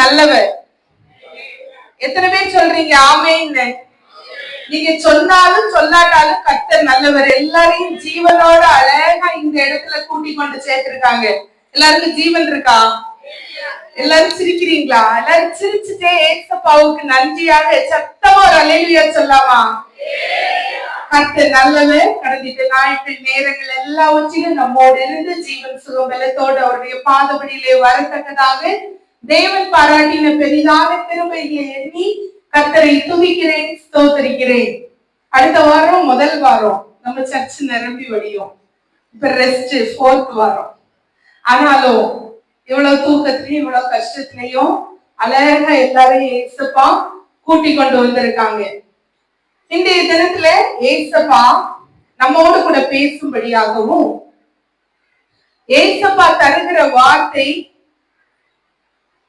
நல்லவர். எத்தனை பேர் சொல்றீங்க ஆமென்னு? நீங்க சொன்னாலும் சொல்லாட்டாலும் கர்த்தர் நல்லவர். எல்லாரையும் ஜீவனோட அழகா இந்த இடத்துல கூட்டி கொண்டு சேர்த்திருக்காங்க. எல்லாருக்கும் ஜீவன் இருக்கா? எல்லாரும் சிரிக்கிறீங்களா? எல்லாரும் சிரிச்சுட்டே ஏசப்பாவுக்கு நன்றியாக சத்தமா ஒரு அல்லேலூயா சொல்லாமா? கர்த்தர் நல்லவர். கடந்த ஞாயிற்று நேரங்கள் எல்லாவற்றிலும் நம்மோடு இருந்து ஜீவன் சுகம் பலத்தோடு அவருடைய பாதபடியிலே வரத்தக்கதாக தேவன் பாராட்டின பெரிதான கிருபையை எண்ணி கர்த்தரை துதிக்கிறேன், ஸ்தோத்தரிக்கிறேன். அடுத்த வாரம் முதல் வாரம் நம்ம சர்ச் நிரம்பி வடியும். இப்ப ரெஸ்ட் 4th வாரம். ஆனாலும் இவ்வளவு தூக்கத்திலையும் இவ்வளவு கஷ்டத்திலையும் அழகா எல்லாரையும் ஏசப்பா கூட்டி கொண்டு வந்திருக்காங்க. இன்றைய தினத்துல ஏசப்பா நம்மோடு கூட பேசும்படியாகவும் ஏசப்பா தருகிற வார்த்தை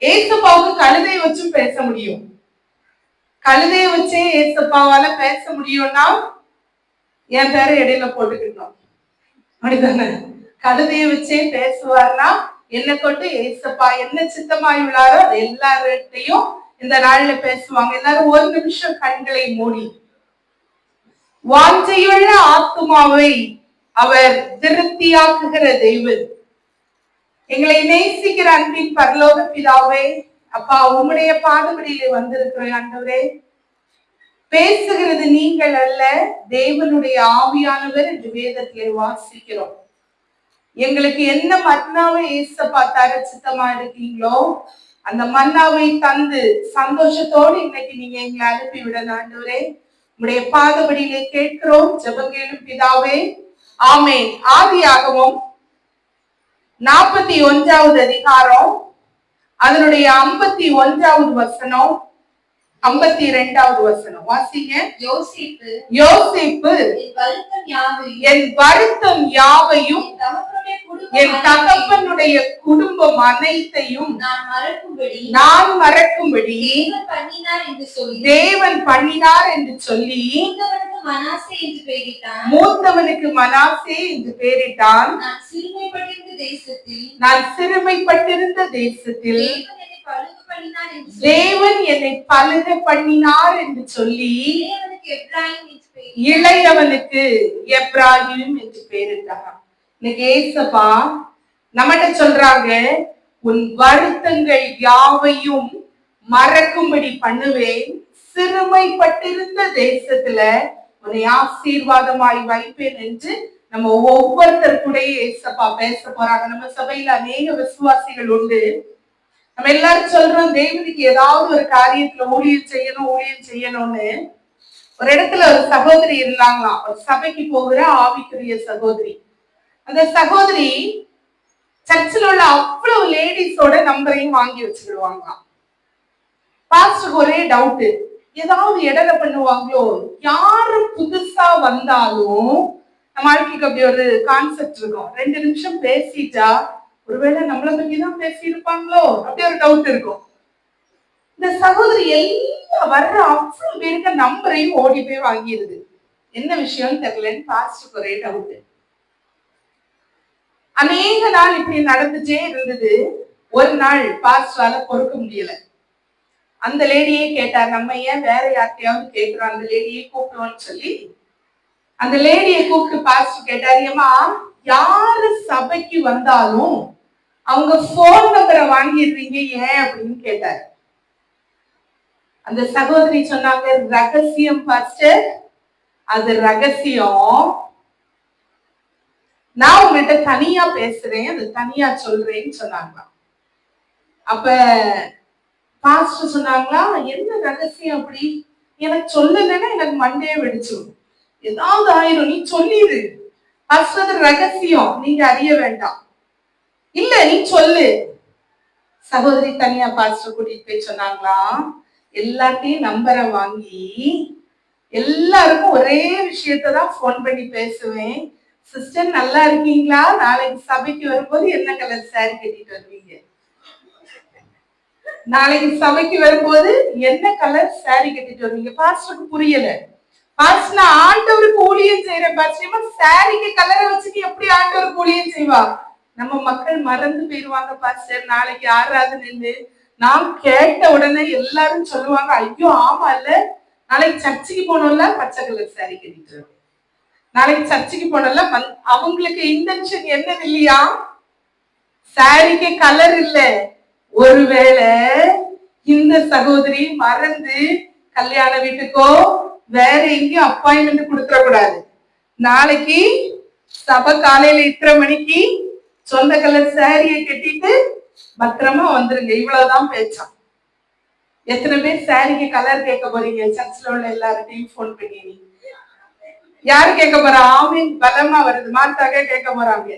ஏசப்பாவுக்கு கழுதை வச்சும் பேச முடியும். கழுதைய வச்சே ஏசப்பாவால பேச முடியும்னா என் பேரை இடையில போட்டுக்கணும். அப்படிதானே? கழுதைய வச்சே பேசுவார்னா என்ன கொண்டு ஏசப்பா என்ன சித்தமாய் உள்ளாரோ அது எல்லார்கிட்டையும் இந்த நாள்ல பேசுவாங்க. எல்லாரும் ஒரு நிமிஷம் கண்களை மூடி. வாஞ்சையுள்ள ஆத்துமாவை அவர் திருப்தியாக்குகிற தெய்வம். எங்களை நேசிக்கிற அன்பின் பரலோக பிதாவே, அப்பா உம்முடைய பாதபடியிலே வந்திருக்கிற ஆண்டவரே, பேசுகிறது நீங்கள் அல்ல, தேவனுடைய ஆவியானவர் என்று வேதத்திலே வாசிக்கிறோம். எங்களுக்கு என்ன மன்னாவை ஏசப்பா தர சித்தமா இருக்கீங்களோ அந்த மன்னாவை தந்து சந்தோஷத்தோடு இன்னைக்கு நீங்க எங்களை அனுப்பி விட ஆண்டவரே, உம்முடைய பாதபடியிலே கேட்கிறோம், ஜெபங்கேளும் பிதாவே, ஆமென். ஆதியாகமம் 41வது அதிகாரம் அதனுடைய 51வது வசனம் 52வது வசனம் வாசிங்க. யோசேப்பு என் வருத்தம் யாவையும் என் தகப்பனுடைய குடும்பம் அனைத்தையும் நான் மறக்கும்படி தேவன் பண்ணினார் என்று சொல்லி மூத்தவனுக்கு மனாசே என்று பெயரிட்டான். நான் சிறுமைப்பட்டிருந்த தேசத்தில் தேவன் என்னை பழுக பண்ணினார் என்று சொல்லி இளையவனுக்கு எப்ராஹிம் என்று பெயரிட்டார். இன்னைக்கு ஏசப்பா நம்மகிட்ட சொல்றாங்க, உன் வருத்தங்கள் யாவையும் மறக்கும்படி பண்ணுவேன், சிறுமைப்பட்டிருந்த தேசத்துல உன்னை ஆசீர்வாதமாய் வைப்பேன் என்று நம்ம ஒவ்வொருத்தர் கூட ஏசப்பா பேச போறாங்க. நம்ம சபையில அநேக விசுவாசிகள் உண்டு. நம்ம எல்லாரும் சொல்றோம் தேவனுக்கு ஏதாவது ஒரு காரியத்துல ஊழியம் செய்யணும்னு. ஒரு இடத்துல ஒரு சகோதரி இருந்தாங்களாம், ஒரு சபைக்கு போகிற ஆவிக்குரிய சகோதரி. அந்த சகோதரி சர்ச்சில் உள்ள அவ்வளவு லேடிஸோட நம்பரையும் வாங்கி வச்சுக்கிடுவாங்களாம். பாஸ்டருக்கு ஒரே டவுட், ஏதாவது இடர பண்ணுவாங்களோ, யாரு புதுசா வந்தாலும் நம்ம வாழ்க்கைக்கு அப்படி ஒரு கான்செப்ட் இருக்கும், 2 நிமிஷம் பேசிட்டா ஒருவேளை நம்மளை பத்திதான் பேசி இருப்பாங்களோ அப்படி ஒரு டவுட் இருக்கும். இந்த சகோதரி எல்லாம் வர்ற அவ்வளவு பேருக்கு நம்பரையும் ஓடி போய் வாங்கிடுது. என்ன விஷயம்னு தெரியலன்னு பாஸ்டருக்கு ஒரே டவுட். அநேக நாள் இப்படி நடந்துட்டே இருந்தது. ஒரு நாள் பாஸ்டரால பொறுக்க முடியல. அந்த லேடியே கேட்டார், நம்ம ஏன் வேற யார்கிட்டயாவது கேட்கிறோம், அந்த லேடியே கூப்பிடுவோம்னு சொல்லி அந்த லேடியை கூப்பிட்டு பாஸ்டர் கேட்டார், ஏமா யாரு சபைக்கு வந்தாலும் அவங்க போன் நம்பரை வாங்கிடுறீங்க ஏன் அப்படின்னு கேட்டார். அந்த சகோதரி சொன்னாங்க, ரகசியம் பாஸ்டர், அது ரகசியம், நான் உங்கள்கிட்ட தனியா பேசுறேன், அது தனியா சொல்றேன்னு சொன்னாங்களா. அப்ப பாஸ்டர் சொன்னாங்களா, என்ன ரகசியம் அப்படி, எனக்கு சொல்லலைன்னா எனக்கு மண்டையே வெடிச்சிடும், ஏதாவது ஆயிரும், நீ சொல்லிடு பாஸ்டர், ரகசியம், நீங்க அறிய வேண்டாம். இல்ல நீ சொல்லு. சகோதரி தனியா பாஸ்டர் கூட்டிட்டு போய் சொன்னாங்களா, எல்லாத்தையும் நம்பரை வாங்கி எல்லாருக்கும் ஒரே விஷயத்தான் போன் பண்ணி பேசுவேன். சிஸ்டர் நல்லா இருக்கீங்களா, நாளைக்கு சபைக்கு வரும்போது என்ன கலர் சாரி கட்டிட்டு வருவீங்க, நாளைக்கு சபைக்கு வரும்போது என்ன கலர் சாரி கட்டிட்டு வருவீங்க. பாஸ்டருக்கு புரியல. பாஸ்டர் நான் ஆண்டவருக்கு ஊழியம் செய்யறேன் பாஸ்டர், சாரிக்கு கலரை வச்சுட்டு எப்படி ஆண்டவருக்கு ஊழியம் செய்வா. நம்ம மக்கள் மறந்து போயிருவாங்க பாஸ்டர், நாளைக்கு ஆறாவது நின்று நான் கேட்ட உடனே எல்லாரும் சொல்லுவாங்க, ஐயோ ஆமா இல்ல, நாளைக்கு சர்ச்சுக்கு போனோம்ல பச்சை கலர் சாரி கட்டிட்டு, நாளைக்கு சர்ச்சுக்கு போனோம்ல. அவங்களுக்கு இன்டென்ஷன் என்னது இல்லையா, சாரிக்கு கலர் இல்ல. ஒருவேளை இந்த சகோதரி மறந்து கல்யாண வீட்டுக்கோ வேற எங்கேயும் அப்பாயின்மெண்ட் கொடுத்துட கூடாது. நாளைக்கு சபை காலையில 8:30 மணிக்கு சொந்த கலர் சாரியை கட்டிட்டு பத்திரமா வந்துருங்க. இவ்வளவுதான் பேச்சான். எத்தனை பேர் சாரிக்கு கலர் கேட்க போறீங்க? சர்ச்சில் உள்ள எல்லார்ட்டையும் போன் பண்ணி யாரு கேட்க போறா? ஆமீன் பலமா வருது. மாத்தாக கேட்க போறாங்க.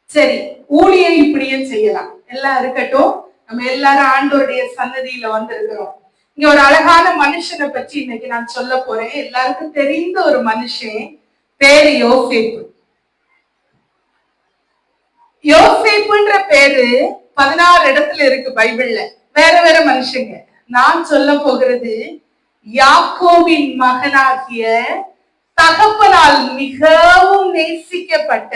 சரி, ஊழியை இப்படியே செய்யலாம். எல்லாம் இருக்கட்டும், நம்ம எல்லாரும் ஆண்டோருடைய சன்னதியில வந்திருக்கிறோம். இங்க ஒரு அழகான மனுஷனை பற்றி இன்னைக்கு நான் சொல்ல போறேன். எல்லாருக்கும் தெரிந்த ஒரு மனுஷன், பேரு யோசேப்பு. யோசேப்புன்ற பேரு 16 இடத்துல இருக்கு பைபிள்ல, வேற வேற மனுஷங்க. நான் சொல்ல போகிறது யாக்கோபின் மகனாகிய தகப்பனால் மிகவும் நேசிக்கப்பட்ட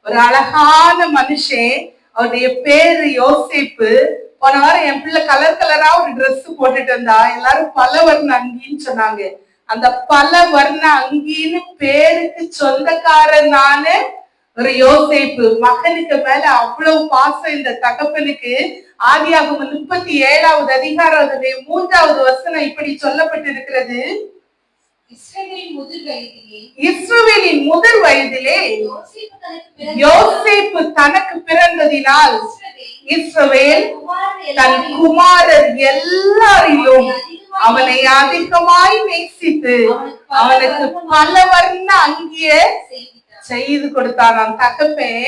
ஒரு அழகான மனுஷன். அவருடைய பேரு யோசேப்பு. போன வாரம் என் பிள்ளை கலர் கலரா ஒரு ட்ரெஸ் போட்டுட்டு இருந்தா, எல்லாரும் பல வர்ண அங்கின்னு சொன்னாங்க. அந்த பல வர்ண அங்கின்னு பேருக்கு சொந்தக்காரனான ஒரு யோசேப்பு. மகனுக்கு மேல அவ்வளவு பாசம் இந்த தகப்பனுக்கு. ஆதியாகமம் 37வது அதிகாரம் அதனுடைய 3வது வசனம் இப்படி சொல்லப்பட்டிருக்கிறது. இஸ்ரவேலின் முதல் வயதிலே யோசேப்பு தனக்கு பிறந்ததினால் இஸ்ரவேல் தன் குமாரர் எல்லாரிலும் அவனை அதிகமாய் நேசித்து அவனுக்கு பல வர்ண அங்கிய செய்து கொடுத்தான். தகப்பன்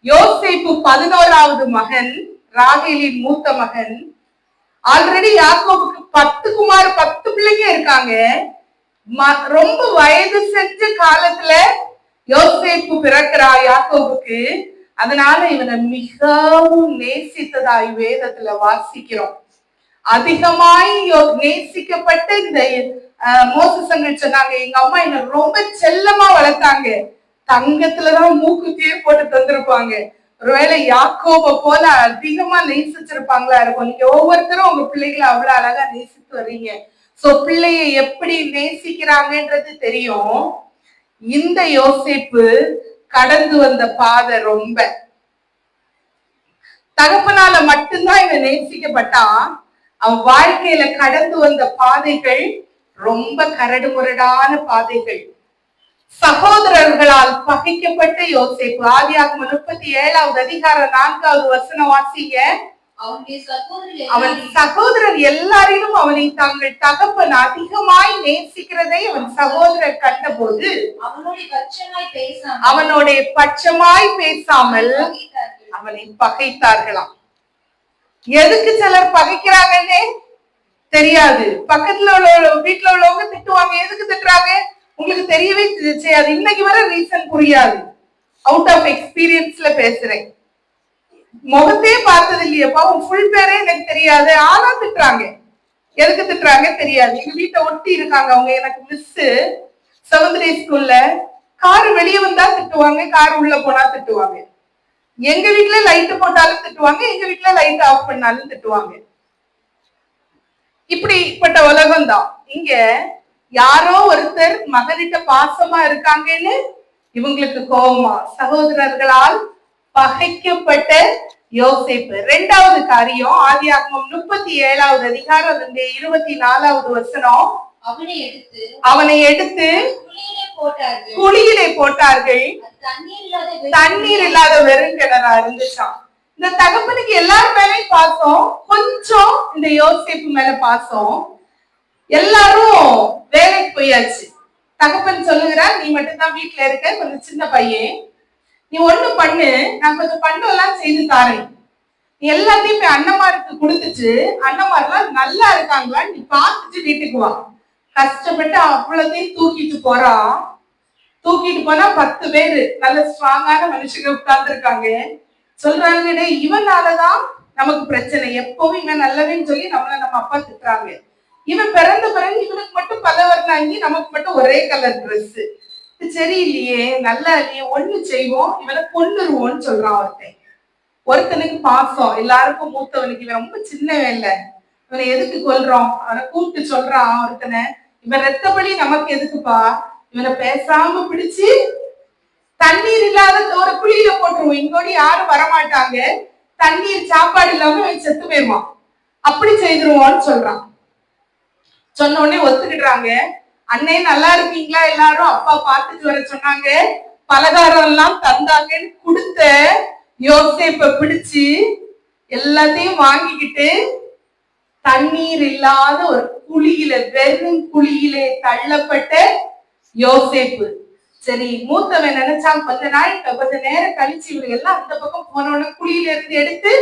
யோசேப்பு 11வது மகன், ராகேலின் மூத்த மகன். ஆல்ரெடி யாக்கோபுக்கு 10 குமார் 10 பிள்ளைங்க இருக்காங்க. ரொம்ப வயது செஞ்ச காலத்துல யோசேப்பு பிறக்கிறா யாக்கோபுக்கு. அதனால இவனை மிகவும் நேசித்ததாய் வேதத்துல வாசிக்கிறோம். அதிகமாய் நேசிக்கப்பட்ட இந்த மோசசங்கள் சொன்னாங்க, எங்க அம்மா என்ன ரொம்ப செல்லமா வளர்த்தாங்க, தங்கத்துலதான் மூக்குத்தியே போட்டு தந்திருப்பாங்க. ஒருவேளை யாக்கோப போல அதிகமா நேசிச்சிருப்பாங்களா இருக்கும். நீங்க ஒவ்வொருத்தரும் உங்க பிள்ளைகளை அவ்வளவு அழகா நேசித்து வர்றீங்க. சோ பிள்ளைய எப்படி நேசிக்கிறாங்கன்றது தெரியும். இந்த யோசேப்பு கடந்து வந்த பாதை ரொம்ப, தகப்பனால மட்டும்தான் இவன் நேசிக்கப்பட்டான். அவன் வாழ்க்கையில கடந்து வந்த பாதைகள் ரொம்ப கரடு முரடான பாதைகள். சகோதரர்களால் பகைக்கப்பட்ட யோசேப்பு. ஆதியாகமம் 37வது அதிகாரம் 4வது வசனம் வாசிங்க. அவன் சகோதரர் எல்லாரிலும் அவனை தங்கள் தகப்பன் அதிகமாய் நேசிக்கிறதை அவன் சகோதரர் கண்டபோது அவனுடைய பட்சமாய் பேசாமல் அவனை பகைத்தார்களாம். எதுக்கு சிலர் பகைக்கிறாங்கன்னே தெரியாது. பக்கத்துல உள்ள வீட்டுல உள்ளவங்க திட்டுவாங்க. எதுக்கு திட்டுறாங்க உங்களுக்கு தெரியவே செய்யாது. இன்னைக்கு வர ரீசன் புரியாது. அவுட் ஆஃப் எக்ஸ்பீரியன்ஸ்ல பேசுறேன். முகத்தையே பார்த்தது இல்லையப்பா, உன் ஃபுல் பேரே எனக்கு தெரியாது, ஆனா திட்டுறாங்க. எதுக்கு திட்டுறாங்க தெரியாது. எங்க வீட்டை ஒட்டி இருக்காங்க அவங்க, எனக்கு மிஸ். 7th grade ஸ்கூல்ல கார் வெளியே வந்தா திட்டுவாங்க, கார் உள்ள போனா திட்டுவாங்க. எங்க வீட்டுல லைட் போட்டாலும் திட்டுவாங்க, எங்க வீட்டுல லைட் ஆஃப் பண்ணாலும் திட்டுவாங்க. இப்படிப்பட்ட உலகம் தான். இங்க யாரோ ஒருத்தர் மகனிட்ட பாசமா இருக்காங்கன்னு இவங்களுக்கு கோபமா. சகோதரர்களால் பகைக்கப்பட்ட யோசேப்பு. 2வது காரியம், ஆதியாகமம் 37வது அதிகாரம் 24வது வசனம். அவனை எடுத்து குழியிலே போட்டார்கள். தண்ணீர் இல்லாத வெறும் கிணறா இருந்துச்சான். இந்த தகப்பனுக்கு எல்லாரும் மேலேயும் பாசம், கொஞ்சம் இந்த யோசேப்பு மேல பாசம். எல்லாரும் வேலைக்கு போயாச்சு. தகப்பன் சொல்லுகிறார், நீ மட்டும்தான் வீட்டுல இருக்க, கொஞ்சம் சின்ன பையன், நீ ஒண்ணு பண்ணு, நான் கொஞ்சம் பண்டெல்லாம் செய்து தாரேன். நீ எல்லாத்தையும் போய் அண்ணமாருக்கு கொடுத்துட்டு, அண்ணமாரெல்லாம் நல்லா இருக்காங்களா நீ பார்த்துட்டு வீட்டுக்கு வா. கஷ்டப்பட்டு அவ்வளோத்தையும் தூக்கிட்டு போறான். தூக்கிட்டு போனா 10 பேரு நல்ல ஸ்ட்ராங்கான மனுஷங்க உட்கார்ந்து இருக்காங்க. சொல்றாங்க, இவனாலதான் நமக்கு பிரச்சனை, எப்பவும் இவன் நல்லவன்னு சொல்லி நம்ம அப்பா திட்டுறாங்க. இவன் பிறந்த பிறகு இவனுக்கு மட்டும் பல வர்ணாங்கி, நமக்கு மட்டும் ஒரே கலர் ட்ரெஸ். சரி இல்லையே, நல்லா இல்லையே, ஒண்ணு செய்வோம், இவனை கொன்னுருவோம்னு சொல்றான் ஒருத்தன். ஒருத்தனுக்கு பாசம், எல்லாருக்கும் மூத்தவனுக்கு இவன் ரொம்ப சின்னவன் இல்ல, இவனை எதுக்கு கொல்றோம், அவனை கூப்பிட்டு சொல்றான் ஒருத்தனை, இவன் ரத்தப்படி நமக்கு எதுக்குப்பா, இவனை பேசாம பிடிச்சு தண்ணீர் இல்லாத ஒரு குழியில போட்டுருவோம், இங்கோடி யாரும் வரமாட்டாங்க, தண்ணீர் சாப்பாடு இல்லாம இவன் செத்து போயிருவான், அப்படி செய்திருவான்னு சொல்றான். சொன்ன உடனே ஒத்துக்கிடுறாங்க. அண்ணே நல்லா இருக்கீங்களா எல்லாரும், அப்பா பார்த்துட்டு வர சொன்னாங்க, பலகாரம் எல்லாம் தந்தாங்கன்னு கொடுத்த யோசேப்பை பிடிச்சு எல்லாத்தையும் வாங்கிக்கிட்டு தண்ணீர் இல்லாத ஒரு குழியில, வெறும் குழியிலே தள்ளப்பட்ட யோசேப்பு. சரி, மூத்தவன் நினைச்சான் கொஞ்ச நேரம் கழிச்சு இவங்க எல்லாம் அந்த பக்கம் போனோட குழியில இருந்து எடுத்து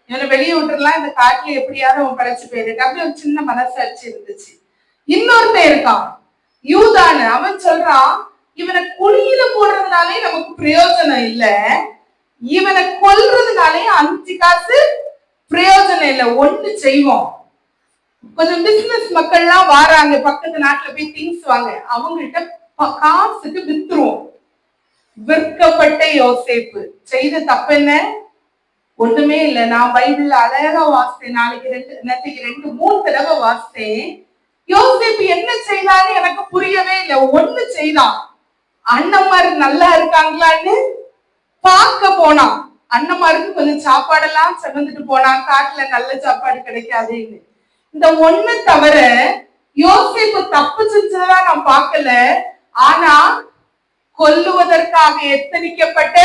இவனை வெளியே விட்டுறலாம், இந்த காட்டுல எப்படியாவது அவன் படைச்சு போயிருக்கு, அப்படி ஒரு சின்ன மனசாட்சி இருந்துச்சு. இன்னொருத்தன் இருக்கான் யூதான்னு, அவன் சொல்றான், இவனை குழியில போடுறதுனாலே நமக்கு பிரயோஜனம் இல்ல, இவனை கொல்றதுனாலே 5 காசு பிரயோஜனம் இல்ல, ஒண்ணு செய்வோம், கொஞ்சம் பிசினஸ் மக்கள்லாம் வாராங்க, பக்கத்து நாட்டுல போய் திங்ஸ் வாங்க, அவங்கள்ட்ட காசுக்கு வித்துருவோம். விற்கப்பட்ட யோசேப்பு செய்த தப்பு என்ன? ஒண்ணுமே இல்ல. நான் பைபிள்ல அழகா வாசித்தேன், நேற்றுக்கு 2-3 தடவை வாசித்தேன். யோசேப்பு என்ன செய்தான்னு எனக்கு புரியவே இல்லை. ஒண்ணு செய்தான், அண்ணன்மாரு நல்லா இருக்காங்களான்னு பார்க்க போனான், அண்ணன்மாருக்கு கொஞ்சம் சாப்பாடெல்லாம் சுமந்துட்டு போனான், காட்டுல நல்ல சாப்பாடு கிடைக்காதுன்னு. இந்த ஒண்ணு தவிர யோசேப்பு தப்பு செஞ்சதா நான் பார்க்கல. ஆனா கொல்லுவதற்காக எத்தனிக்கப்பட்ட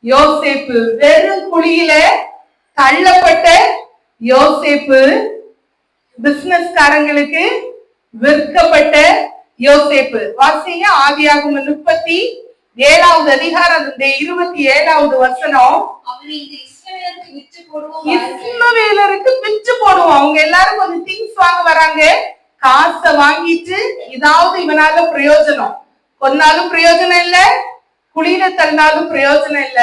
யோசேப்பு, வெறும் குழியில தள்ளப்பட்ட யோசேப்பு, பிசினஸ்காரங்களுக்கு விற்கப்பட்ட யோசேப்பு. வாசிங்க ஆதியாகமம் 37வது அதிகாரம் 27வது வசனம். இஸ்மவேலருக்கு விற்று போடுவோம். அவங்க எல்லாரும் கொஞ்சம் திங்ஸ் வாங்க வராங்க, காசை வாங்கிட்டு இதாவது இவனால பிரயோஜனம், கொன்னாலும் பிரயோஜனம் இல்ல, குளிர தள்ளினாலும் பிரயோஜனம் இல்ல,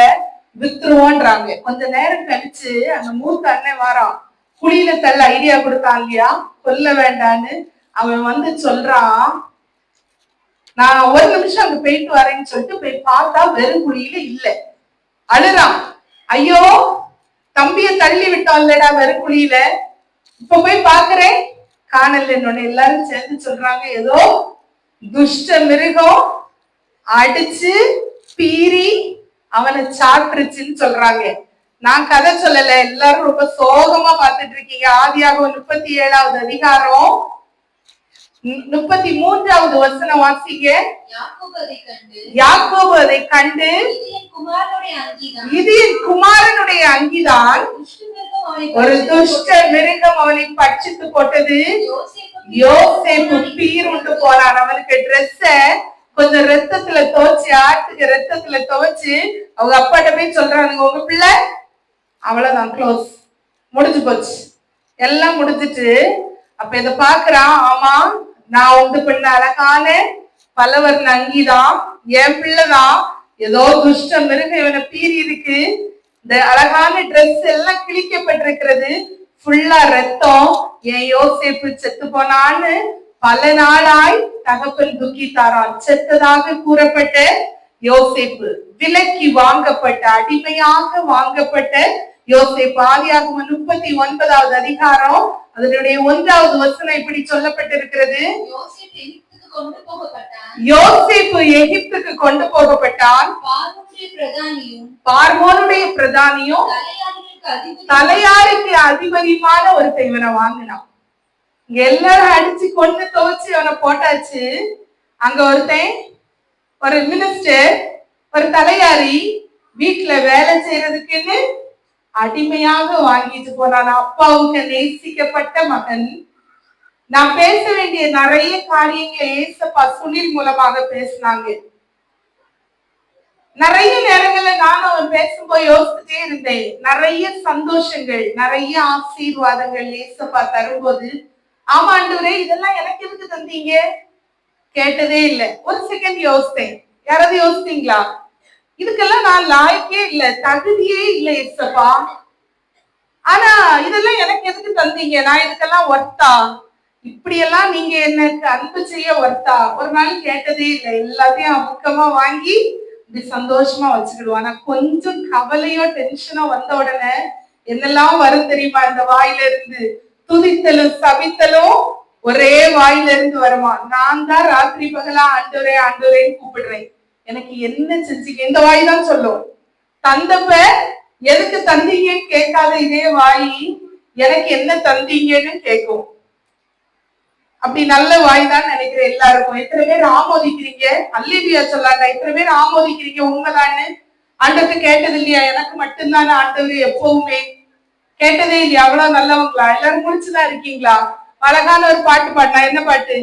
வித்துருவோன்றாங்க. கொஞ்ச நேரம் கழிச்சு அந்த மூத்த அண்ணன் வாரான், குழியில தள்ள ஐடியா கொடுத்தான் இல்லையா, கொல்ல வேண்டான்னு. அவன் வந்து சொல்றான், நான் ஒரு நிமிஷம் அங்க போயிட்டு வரேன்னு சொல்லிட்டு போய் பார்த்தா வெறும் குழியில இல்ல. அழுறான், ஐயோ தம்பிய தள்ளி விட்டோம் இல்லடா வெறும் குழியில, இப்ப போய் பாக்குறேன் காணல. எல்லாரும் சேர்ந்து சொல்றாங்க, ஏதோ துஷ்ட மிருகம் அடிச்சு பீறி அவனை சாப்பிட்டுருச்சுன்னு சொல்றாங்க. நான் கதை சொல்லல, எல்லாரும் ரொம்ப சோகமா பார்த்துட்டு இருக்கீங்க. ஆதியாகமம் 37வது அதிகாரம் 33வது வசனம் வாசிங்க. யாக்கோபு அதை கண்டு, இது என் குமாரனுடைய அங்கிதான், ஒரு துஷ்ட மிருகம் அவனை பட்சித்து போட்டது. யோசேப்பு பீர் உண்டு போனான். அவனுக்கு ட்ரெஸ்ஸ கொஞ்சம் ரத்தத்துல துவைச்சு, ஆட்டுக்கு ரத்தத்துல துவைச்சு அவங்க அப்பாட்ட போய் சொல்றானுங்க, உங்க பிள்ளை அவ்வளவுதான், க்ளோஸ், முடிஞ்சு போச்சு, எல்லாம் முடிஞ்சிட்டு. அப்ப இத பாக்குறான், ஆமா நான் உண்டு பண்ண அழகான பலவர்ண அங்கிதான், என் பிள்ளைதான், ஏதோ துஷ்ட மிருகம் இவனை பீறி இருக்கு, இந்த அழகான ட்ரெஸ் எல்லாம் கிழிக்கப்பட்டிருக்கிறது, ஃபுல்லா ரத்தம், என் யோசேப்பு செத்து போனான்னு பல நாளாய் தகப்பன் துக்கித்தாரான். செத்ததாக கூறப்பட்ட யோசேப்பு, விலக்கி வாங்கப்பட்ட, அடிமையாக வாங்கப்பட்ட யோசேப்பு. ஆதியாகமம் 39வது அதிகாரம் அதனுடைய 1வது வசனம் இப்படி சொல்லப்பட்டிருக்கிறது. யோசேப்பு எகிப்துக்கு கொண்டு போகப்பட்டான். பார்வோனுடைய பிரதானியும் தலையாருக்கு அதிபதியுமான ஒரு இவனை வாங்கினான். இங்க எல்லாரும் அடிச்சு கொண்டு துவச்சு அவனை போட்டாச்சு. அங்க ஒருத்தன், ஒரு மினிஸ்டர், ஒரு தலையாரி வீட்டுல வேலை செய்யறதுக்குன்னு அடிமையாக வாங்கிட்டு போனான். அப்பாவுக்கு நேசிக்கப்பட்ட மகன். நான் பேச வேண்டிய நிறைய காரியங்களை ஏசப்பா சுனில் மூலமாக பேசினாங்க. நிறைய நேரங்கள்ல நானும் அவன் பேசும்போது யோசிச்சுட்டே இருந்தேன். நிறைய சந்தோஷங்கள், நிறைய ஆசீர்வாதங்கள் ஏசப்பா தரும்போது, ஆமா ஆண்டவரே இதெல்லாம் எனக்கு எதுக்கு தந்தீங்க கேட்டதே இல்லை. ஒரு செகண்ட் யோசித்தேன். யாராவது யோசித்தீங்களா? இதுக்கெல்லாம் நான் லாய்க்கே இல்லை, தகுதியே இல்லை ஏசப்பா, ஆனா இதெல்லாம் எனக்கு எதுக்கு தந்தீங்க, நான் இதுக்கெல்லாம் ஒர்த்தா, இப்படியெல்லாம் நீங்க எனக்கு அன்பு செய்ய ஒர்த்தா? ஒரு நாள் கேட்டதே இல்லை. எல்லாத்தையும் அமுக்கமா வாங்கி இப்படி சந்தோஷமா வச்சுக்கிடுவோம். ஆனா கொஞ்சம் கவலையோ டென்ஷனோ வந்த உடனே என்னெல்லாம் வரும் தெரியுமா? இந்த வாயில இருந்து துதித்தலும் சபித்தலும் ஒரே வாயில இருந்து வருமா. நான் தான் ராத்திரி பகலா ஆண்டவரே ஆண்டவரேன்னு கூப்பிடுறேன், எனக்கு என்ன செஞ்சீங்க, இந்த வாய் தான் சொல்லும். தந்தப்ப எதுக்கு தந்தீங்கன்னு கேட்காத இதே வாய் எனக்கு என்ன தந்தீங்கன்னு கேட்கும். அப்படி நல்ல வாய் தான் நினைக்கிறேன் எல்லாருக்கும். எத்தனை பேர் ஆமோதிக்கிறீங்க? அல்லேலூயா சொல்லாங்க. எத்தனை பேர் ஆமோதிக்கிறீங்க உண்மைதான்னு? ஆண்டவர்கிட்ட கேட்டது இல்லையா? எனக்கு மட்டும்தானே ஆண்டவர் எப்பவுமே கேட்டதே இல்லையா? அவ்வளவு நல்லவங்களா? எல்லாரும் முடிச்சுதான் இருக்கீங்களா? அழகான ஒரு பாட்டு பாடினா, என்ன பாட்டு?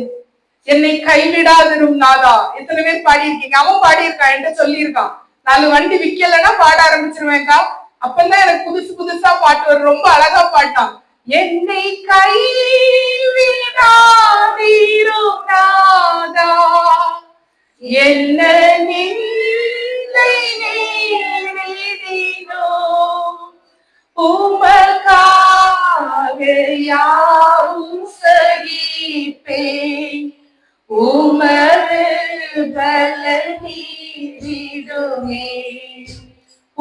என்னை கைவிடாதிரும் நாதா. எத்தனை பேர் பாடியிருக்கீங்க? அவன் பாடியிருக்கான், என்கிட்ட சொல்லியிருக்கான். 4 வண்டி விக்கலன்னா பாட ஆரம்பிச்சிருவேங்கா. அப்பதான் எனக்கு புதுசு புதுசா பாட்டு வரும். ரொம்ப அழகா பாட்டான். என்னை கைவிடாதிரும் நாதா, என்ன நிந்தை நேரிடினோ, உமக்காக யாவும் சகிப்பேன், உமது பலனீரிடுமே,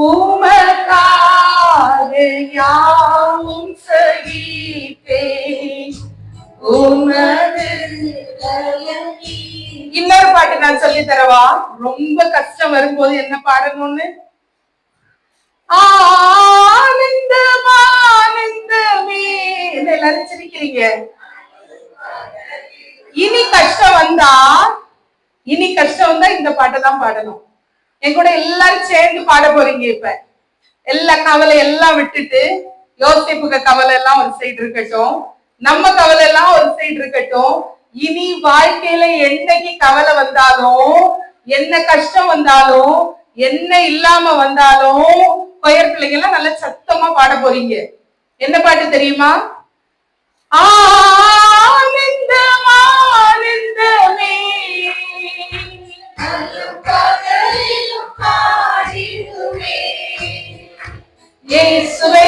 உமக்காக யாவும் சகிப்பேன், உமது பலனீ. இன்னொரு பாட்டு நான் சொல்லி தரவா? ரொம்ப கஷ்டம் வரும்போது என்ன பாடணும்னு? ஆனந்தமே. எல்லாரும் சிரிக்கிறீங்க. இனி கஷ்டம் வந்தா இந்த பாட்டை தான் பாடணும். என் கூட எல்லாரும் சேர்ந்து பாட போறீங்க. இப்ப எல்லா கவலை எல்லாம் விட்டுட்டு, யோசிப்புக்கு கவலை எல்லாம் ஒரு சைடு இருக்கட்டும், நம்ம கவலை எல்லாம் ஒரு சைடு இருக்கட்டும். இனி வாழ்க்கையில என்னைக்கு கவலை வந்தாலும், என்ன கஷ்டம் வந்தாலும், என்ன இல்லாம வந்தாலும், கொயர் பிள்ளைங்க எல்லாம் நல்ல சத்தமா பாட போறீங்க. என்ன பாட்டு தெரியுமா? ஆனந்தமே இயேசுவே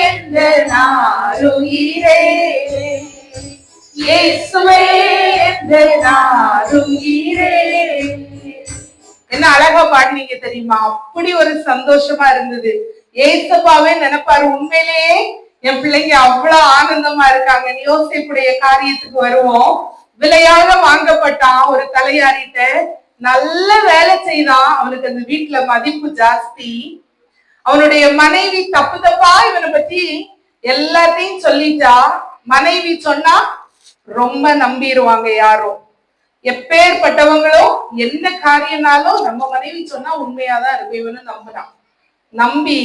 என்ற நாருயிரே, இயேசுவே என்ற நாருயிரே. என்ன அழகா பாடினீங்க தெரியுமா? அப்படி ஒரு சந்தோஷமா இருந்தது. ஏசப்பாவே நினைப்பாரு, உண்மையிலேயே என் பிள்ளைங்க அவ்வளவு ஆனந்தமா இருக்காங்க. யோசிப்புடைய காரியத்துக்கு வருவோம். விலையாக வாங்கப்பட்டான் ஒரு தலையாரிட்ட, நல்ல வேலை செய்தான். அவனுக்கு அந்த வீட்டுல மதிப்பு ஜாஸ்தி. அவனுடைய மனைவி தப்பு தப்பா இவனை பத்தி எல்லாத்தையும் சொல்லிட்டா. மனைவி சொன்னா ரொம்ப நம்பிடுவாங்க யாரும். எப்பேற்பட்டவங்களும் என்ன காரியம்னாலும் நம்ம மனைவி சொன்னா உண்மையாதான் இருக்கும். இவனும் நம்புறான். நம்பி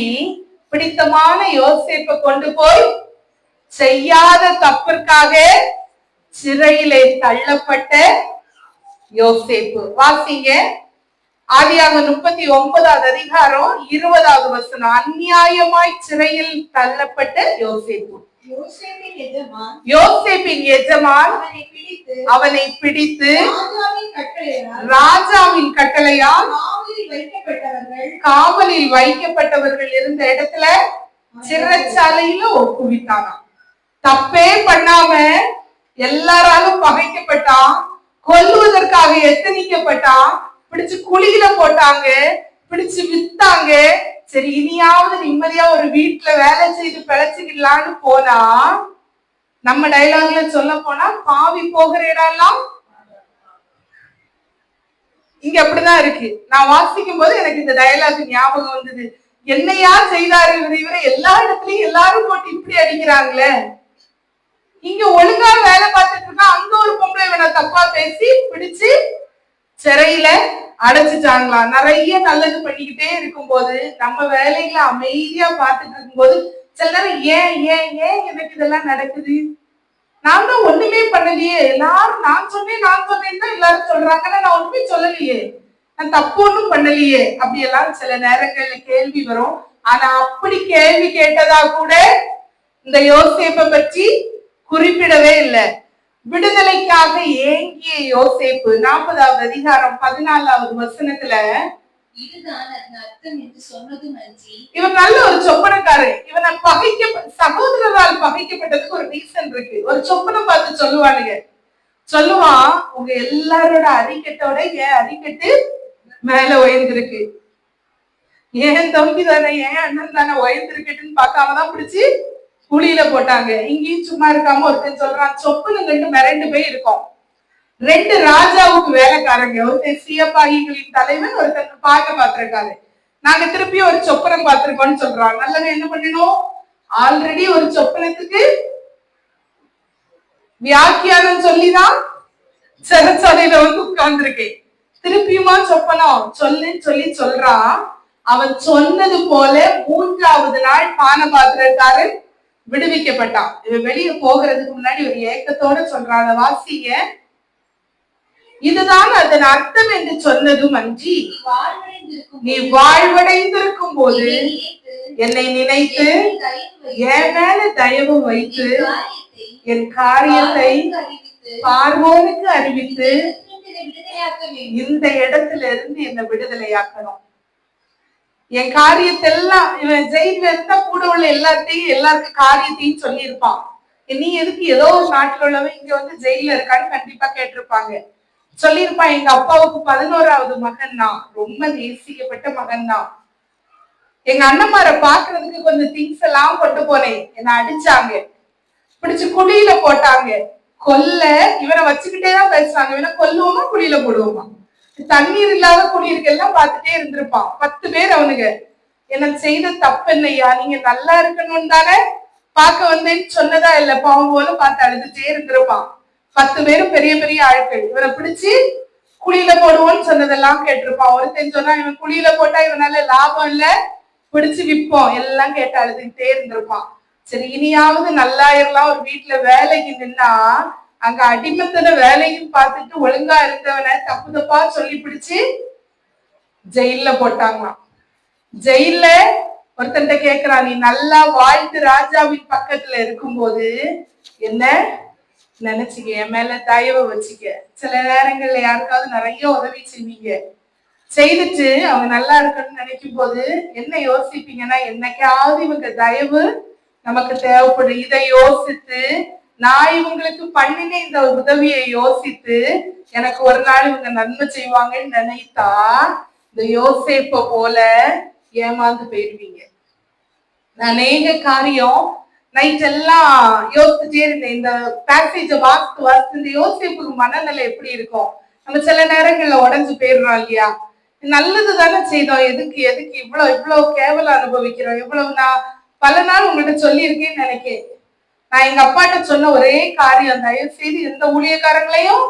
பிடித்தமான யோசேப்பை கொண்டு போய் செய்யாத தப்பிற்காக சிறையிலே தள்ளப்பட்ட யோசேப்பு. வாசிங்க ஆதியாகமம் 39வது அதிகாரம் 20வது வசனம். அநியாயமாய் சிறையில் தள்ளப்பட்ட யோசேப்பு. யோசேப்பின் எஜமான் அவனை பிடித்து ராஜாவின் கட்டளையால் காவலில் வைக்கப்பட்டவர்கள் இருந்த இடத்துல சிறைச்சாலையில ஒப்புவித்தானாம். தப்பே பண்ணாம எல்லாராலும் பகைக்கப்பட்டான், கொல்லுவதற்காக எத்தனிக்கப்பட்டான், பிடிச்சு குழியில போட்டாங்க, பிடிச்சு வித்தாங்க. சரி இனியாவது நிம்மதியா ஒரு வீட்டுல வேலை செய்து பிழைச்சுக்கலான்னு போனா, நம்ம டைலாக்ல சொல்ல போனா பாவி போகிற இடம்லாம் இங்க அப்படிதான் இருக்கு. நான் வாசிக்கும் போது எனக்கு இந்த டயலாக் ஞாபகம் வந்தது. என்னையா செய்தாரு இவரை எல்லா இடத்துலயும் எல்லாரும் போட்டு இப்படி அடிக்கிறாங்களே, இங்க ஒழுங்கா வேலை பார்த்துட்டு இருக்கா, அங்க ஒரு பொம்பளை இவனை தப்பா பேசி பிடிச்சு சிறையில அடைச்சிட்டாங்களா. நிறைய நல்லது பண்ணிக்கிட்டே இருக்கும்போது, நம்ம வேலைகளை அமைதியா பார்த்துட்டு இருக்கும்போது சில நேரம் ஏன் ஏன் ஏன் எனக்கு இதெல்லாம் நடக்குது, நான் தான் ஒண்ணுமே பண்ணலையே, எல்லாரும் நான் சொன்னேன் தான் எல்லாரும் சொல்றாங்க, நான் ஒண்ணுமே சொல்லலையே, நான் தப்பு ஒண்ணும் பண்ணலையே, அப்படி எல்லாம் சில நேரங்கள்ல கேள்வி வரும். ஆனா அப்படி கேள்வி கேட்டதா கூட இந்த யோசேப்பை பற்றி குறிப்பிடவே இல்லை. விடுதலைக்காக ஏங்கிய யோசேப்பு 40வது அதிகாரம் 14வது வசனத்துல, இவன் நல்ல ஒரு சொப்பனக்காரன். இவனை சகோதரரால் பகைக்கப்பட்டதுக்கு ஒரு ரீசன் இருக்கு. ஒரு சொப்பனம் பார்த்து சொல்லுவானுங்க. சொல்லுவான், உங்க எல்லாரோட அரிக்கட்டோட என் அரிக்கட்டு மேல உயர்ந்திருக்கு. ஏன் தம்பி தானே, ஏன் அண்ணன் தானே, உயர்ந்திருக்கட்டுன்னு பார்க்காமதான் பிடிச்சி குழியில போட்டாங்க. இங்கேயும் சும்மா இருக்காம ஒருத்தன் சொல்றான், சொப்புன்னு மிரண்டு போய் இருக்கும். 2 ராஜாவுக்கு வேலைக்காரங்க, ஒருத்தன் சியப்பாகிகளின் தலைவன், ஒருத்தன் பார்க்க பார்த்திருக்காரு. நாங்க திருப்பி ஒரு சொப்பனம் பார்த்திருக்கோம்னு சொல்றாங்க. நல்லது, என்ன பண்ணணும்? ஆல்ரெடி ஒரு சொப்பனத்துக்கு வியாக்கியானம் சொல்லிதான் சிறைச்சாலையில உட்கார்ந்துருக்கேன். திருப்பியுமா சொப்பனம் சொல்லி சொல்றான். அவன் சொன்னது போல 3வது நாள் பானபாத்திரக்காரன் விடுவிக்கப்பட்டான். இவன் வெளியே போகிறதுக்கு முன்னாடி ஒரு ஏக்கத்தோட சொல்றான், வாசிங்க. இதுதான் அதன் அர்த்தம் என்று சொன்னதும் அன்றி, நீ வாழ்வடைந்திருக்கும் போது என்னை நினைத்து என் மேல தயவு வைத்து என் காரியத்தை பார்வோனுக்கு அறிவித்து இந்த இடத்துல இருந்து என்னை விடுதலையாக்கணும். என் காரியத்தெல்லாம், இவன் ஜெயில இருந்தா கூட உள்ள எல்லாருக்கும் காரியத்தையும் சொல்லியிருப்பான். நீ எதுக்கு ஏதோ ஒரு நாட்டுல உள்ளவன் இங்க வந்து ஜெயில இருக்கான்னு கண்டிப்பா கேட்டிருப்பாங்க. சொல்லியிருப்பான், எங்க அப்பாவுக்கு 11வது மகன் தான், ரொம்ப நேசிக்கப்பட்ட மகன் தான். எங்க அண்ணன்மாரை பாக்குறதுக்கு கொஞ்சம் திங்ஸ் எல்லாம் கொண்டு போனேன், என்ன அடிச்சாங்க, பிடிச்சு குழியில போட்டாங்க. கொல்ல இவனை வச்சுக்கிட்டேதான் பேசுறாங்க. இவனை கொல்லுவோமா குழியில போடுவோமா? தண்ணீர் இல்லாத குடியிருக்கெல்லாம் பார்த்துட்டே இருந்திருப்பான். 10 பேர் அவனுங்க, என்ன செய்த தப்பு என்னையா, நீங்க நல்லா இருக்கணும்னு தானே பார்க்க வந்தேன்னு சொன்னதா இல்ல, பாவம் போல பார்த்து அழுதுட்டே இருந்திருப்பான். 10 பேரும் பெரிய பெரிய ஆட்கள். இவனை பிடிச்சு குழியில போடுவோம்னு சொன்னதெல்லாம் கேட்டிருப்பான். ஒருத்தன் சொன்னா, இவன் குழியில போட்டா இவனால லாபம் இல்ல, பிடிச்சு விற்போம், எல்லாம் கேட்டு அழுதுகிட்டே இருந்திருப்பான். சரி, இனியாவது நல்லாயிரலாம். ஒரு வீட்டுல வேலைக்கு நின்னா அங்க அடிமத்தன வேலையும் பார்த்துட்டு ஒழுங்கா இருந்தவனை தப்பு தப்பா சொல்லி பிடிச்சு ஜெயில போட்டாங்களாம். ஜெயில ஒருத்தன் கேக்குறான், நீ நல்லா வாழ்த்து ராஜாவின் பக்கத்துல இருக்கும்போது என்ன நினைச்சுக்க, என் மேல தயவு வச்சுக்க. சில நேரங்கள்ல யாருக்காவது நிறைய உதவி செய்வீங்க, செய்துட்டு அவங்க நல்லா இருக்கணும்னு நினைக்கும் போது என்ன யோசிப்பீங்கன்னா, என்னைக்காவது இவங்க தயவு நமக்கு தேவைப்படும். இதை யோசித்து நான் இவங்களுக்கு பண்ணின இந்த உதவியை யோசித்து எனக்கு ஒரு நாள் இவங்க நன்மை செய்வாங்கன்னு நினைத்தா இந்த யோசேப்ப போல ஏமாந்து போயிருவீங்க. நான் அநேக காரியம் நைட் எல்லாம் யோசிச்சுட்டே இருந்தேன். இந்த பேசேஜ வாசித்து இந்த யோசேப்புக்கு மனநிலை எப்படி இருக்கும்? நம்ம சில நேரங்கள்ல உடஞ்சு போயிடுறோம் இல்லையா? நல்லது தானே செய்தோம், எதுக்கு இவ்வளவு கேவலம் அனுபவிக்கிறோம்? இவ்வளவு நான் பல நாள் உங்கள்கிட்ட சொல்லியிருக்கேன்னு நினைக்கிறேன். நான் எங்க அப்பாட்ட சொன்ன ஒரே காரியம், தயவு செய்து எந்த ஊழியக்காரங்களையும்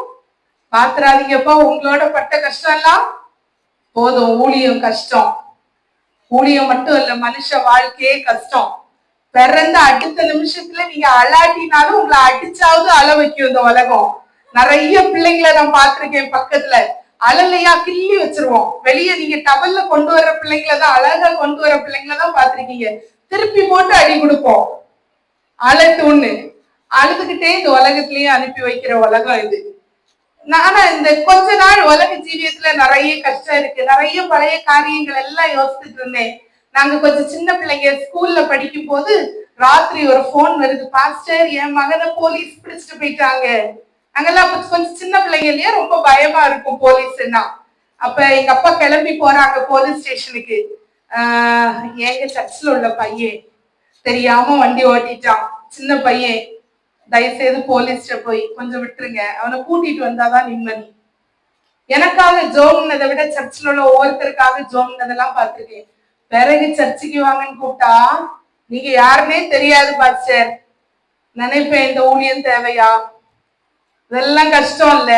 பாத்துறாதீங்கப்பா, உங்களோட பட்ட கஷ்டம் எல்லாம் போதும். ஊழியம் கஷ்டம், ஊழியம் மட்டும் இல்ல, மனுஷ வாழ்க்கையே கஷ்டம். பிறந்த அடுத்த நிமிஷத்துல நீங்க அலாட்டினாலும் உங்களை அடிச்சாவது அழ வைக்கும் இந்த உலகம். நிறைய பிள்ளைங்களை நான் பார்த்திருக்கேன், பக்கத்துல அழலையா கிள்ளி வச்சிருவோம். வெளியே நீங்க டவல்ல கொண்டு வர்ற பிள்ளைங்களை தான், அழகா கொண்டு வர பிள்ளைங்களை தான் பார்த்திருக்கீங்க, திருப்பி போட்டு அடி கொடுப்போம். அழட்டுன்னு அழுதுகிட்டே இந்த உலகத்திலேயே அனுப்பி வைக்கிற உலகம் இது. ஆனா இந்த கொஞ்ச நாள் உலக ஜீவியத்துல நிறைய கஷ்டம் இருக்கு. நிறைய பழைய காரியங்கள் எல்லாம் யோசிச்சுட்டு இருந்தேன். நாங்க கொஞ்சம் சின்ன பிள்ளைங்க ஸ்கூல்ல படிக்கும் போது ராத்திரி ஒரு போன் வருது, பாஸ்டர் என் மகனை போலீஸ் பிடிச்சிட்டு போயிட்டாங்க. அங்கெல்லாம் கொஞ்சம் சின்ன பிள்ளைங்க இல்லையா, ரொம்ப பயமா இருக்கும் போலீஸ்னா. அப்ப எங்க அப்பா கிளம்பி போறாங்க போலீஸ் ஸ்டேஷனுக்கு. எங்க சர்ச்சில் உள்ள பையன் தெரியாம வண்டி ஓட்டிட்டான், சின்ன பையன். தயவுசெய்து போலீஸ்ட போய் கொஞ்சம் விட்டுருங்க, அவனை கூட்டிட்டு வந்தாதான் நிம்மதி. எனக்காக ஜோம்னதை விட சர்ச்சில் உள்ள ஒவ்வொருத்தருக்காக ஜோம்னதெல்லாம் பார்த்துருக்கேன். பிறகு சர்ச்சுக்கு வாங்கன்னு கூப்பிட்டா நீங்க யாருன்னே தெரியாது பாஸ்டர் நினைப்பேன். இந்த ஊழியம் தேவையா? இதெல்லாம் கஷ்டம் இல்ல,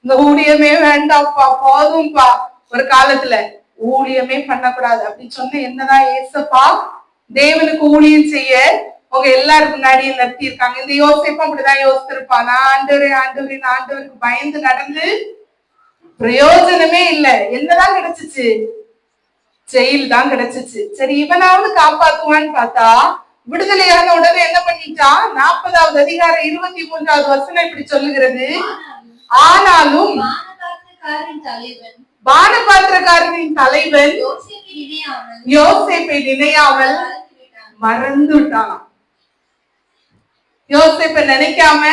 இந்த ஊழியமே வேண்டாம்ப்பா, போதும்பா. ஒரு காலத்துல ஊழியமே பண்ணக்கூடாது அப்படின்னு சொன்ன என்னதான் ஏசப்பா தேவனுக்கு ஊழியம் செய்ய உங்க எல்லாரும் முன்னாடியும் நிறுத்தி இருக்காங்க. இந்த யோசிப்பா அப்படிதான் யோசிச்சிருப்பான். நான் ஆண்டவருக்கு பயந்து நடந்து பிரயோஜனமே இல்லை. என்னதான் கிடைச்சிச்சு? ஜெயில் தான் கிடைச்சிச்சு. சரி, இவனாவது காப்பாத்துவான்னு பார்த்தா விடுதலையான உடனே என்ன பண்ணிட்டான்? 40வது அதிகாரம் 23வது வசனம் இப்படி சொல்லுகிறது, ஆனாலும் பானபாத்திரக்காரனின் தலைவன் யோசேப்பை நினையாமல் மறந்து விட்டான். யோசேப்பை நினைக்காம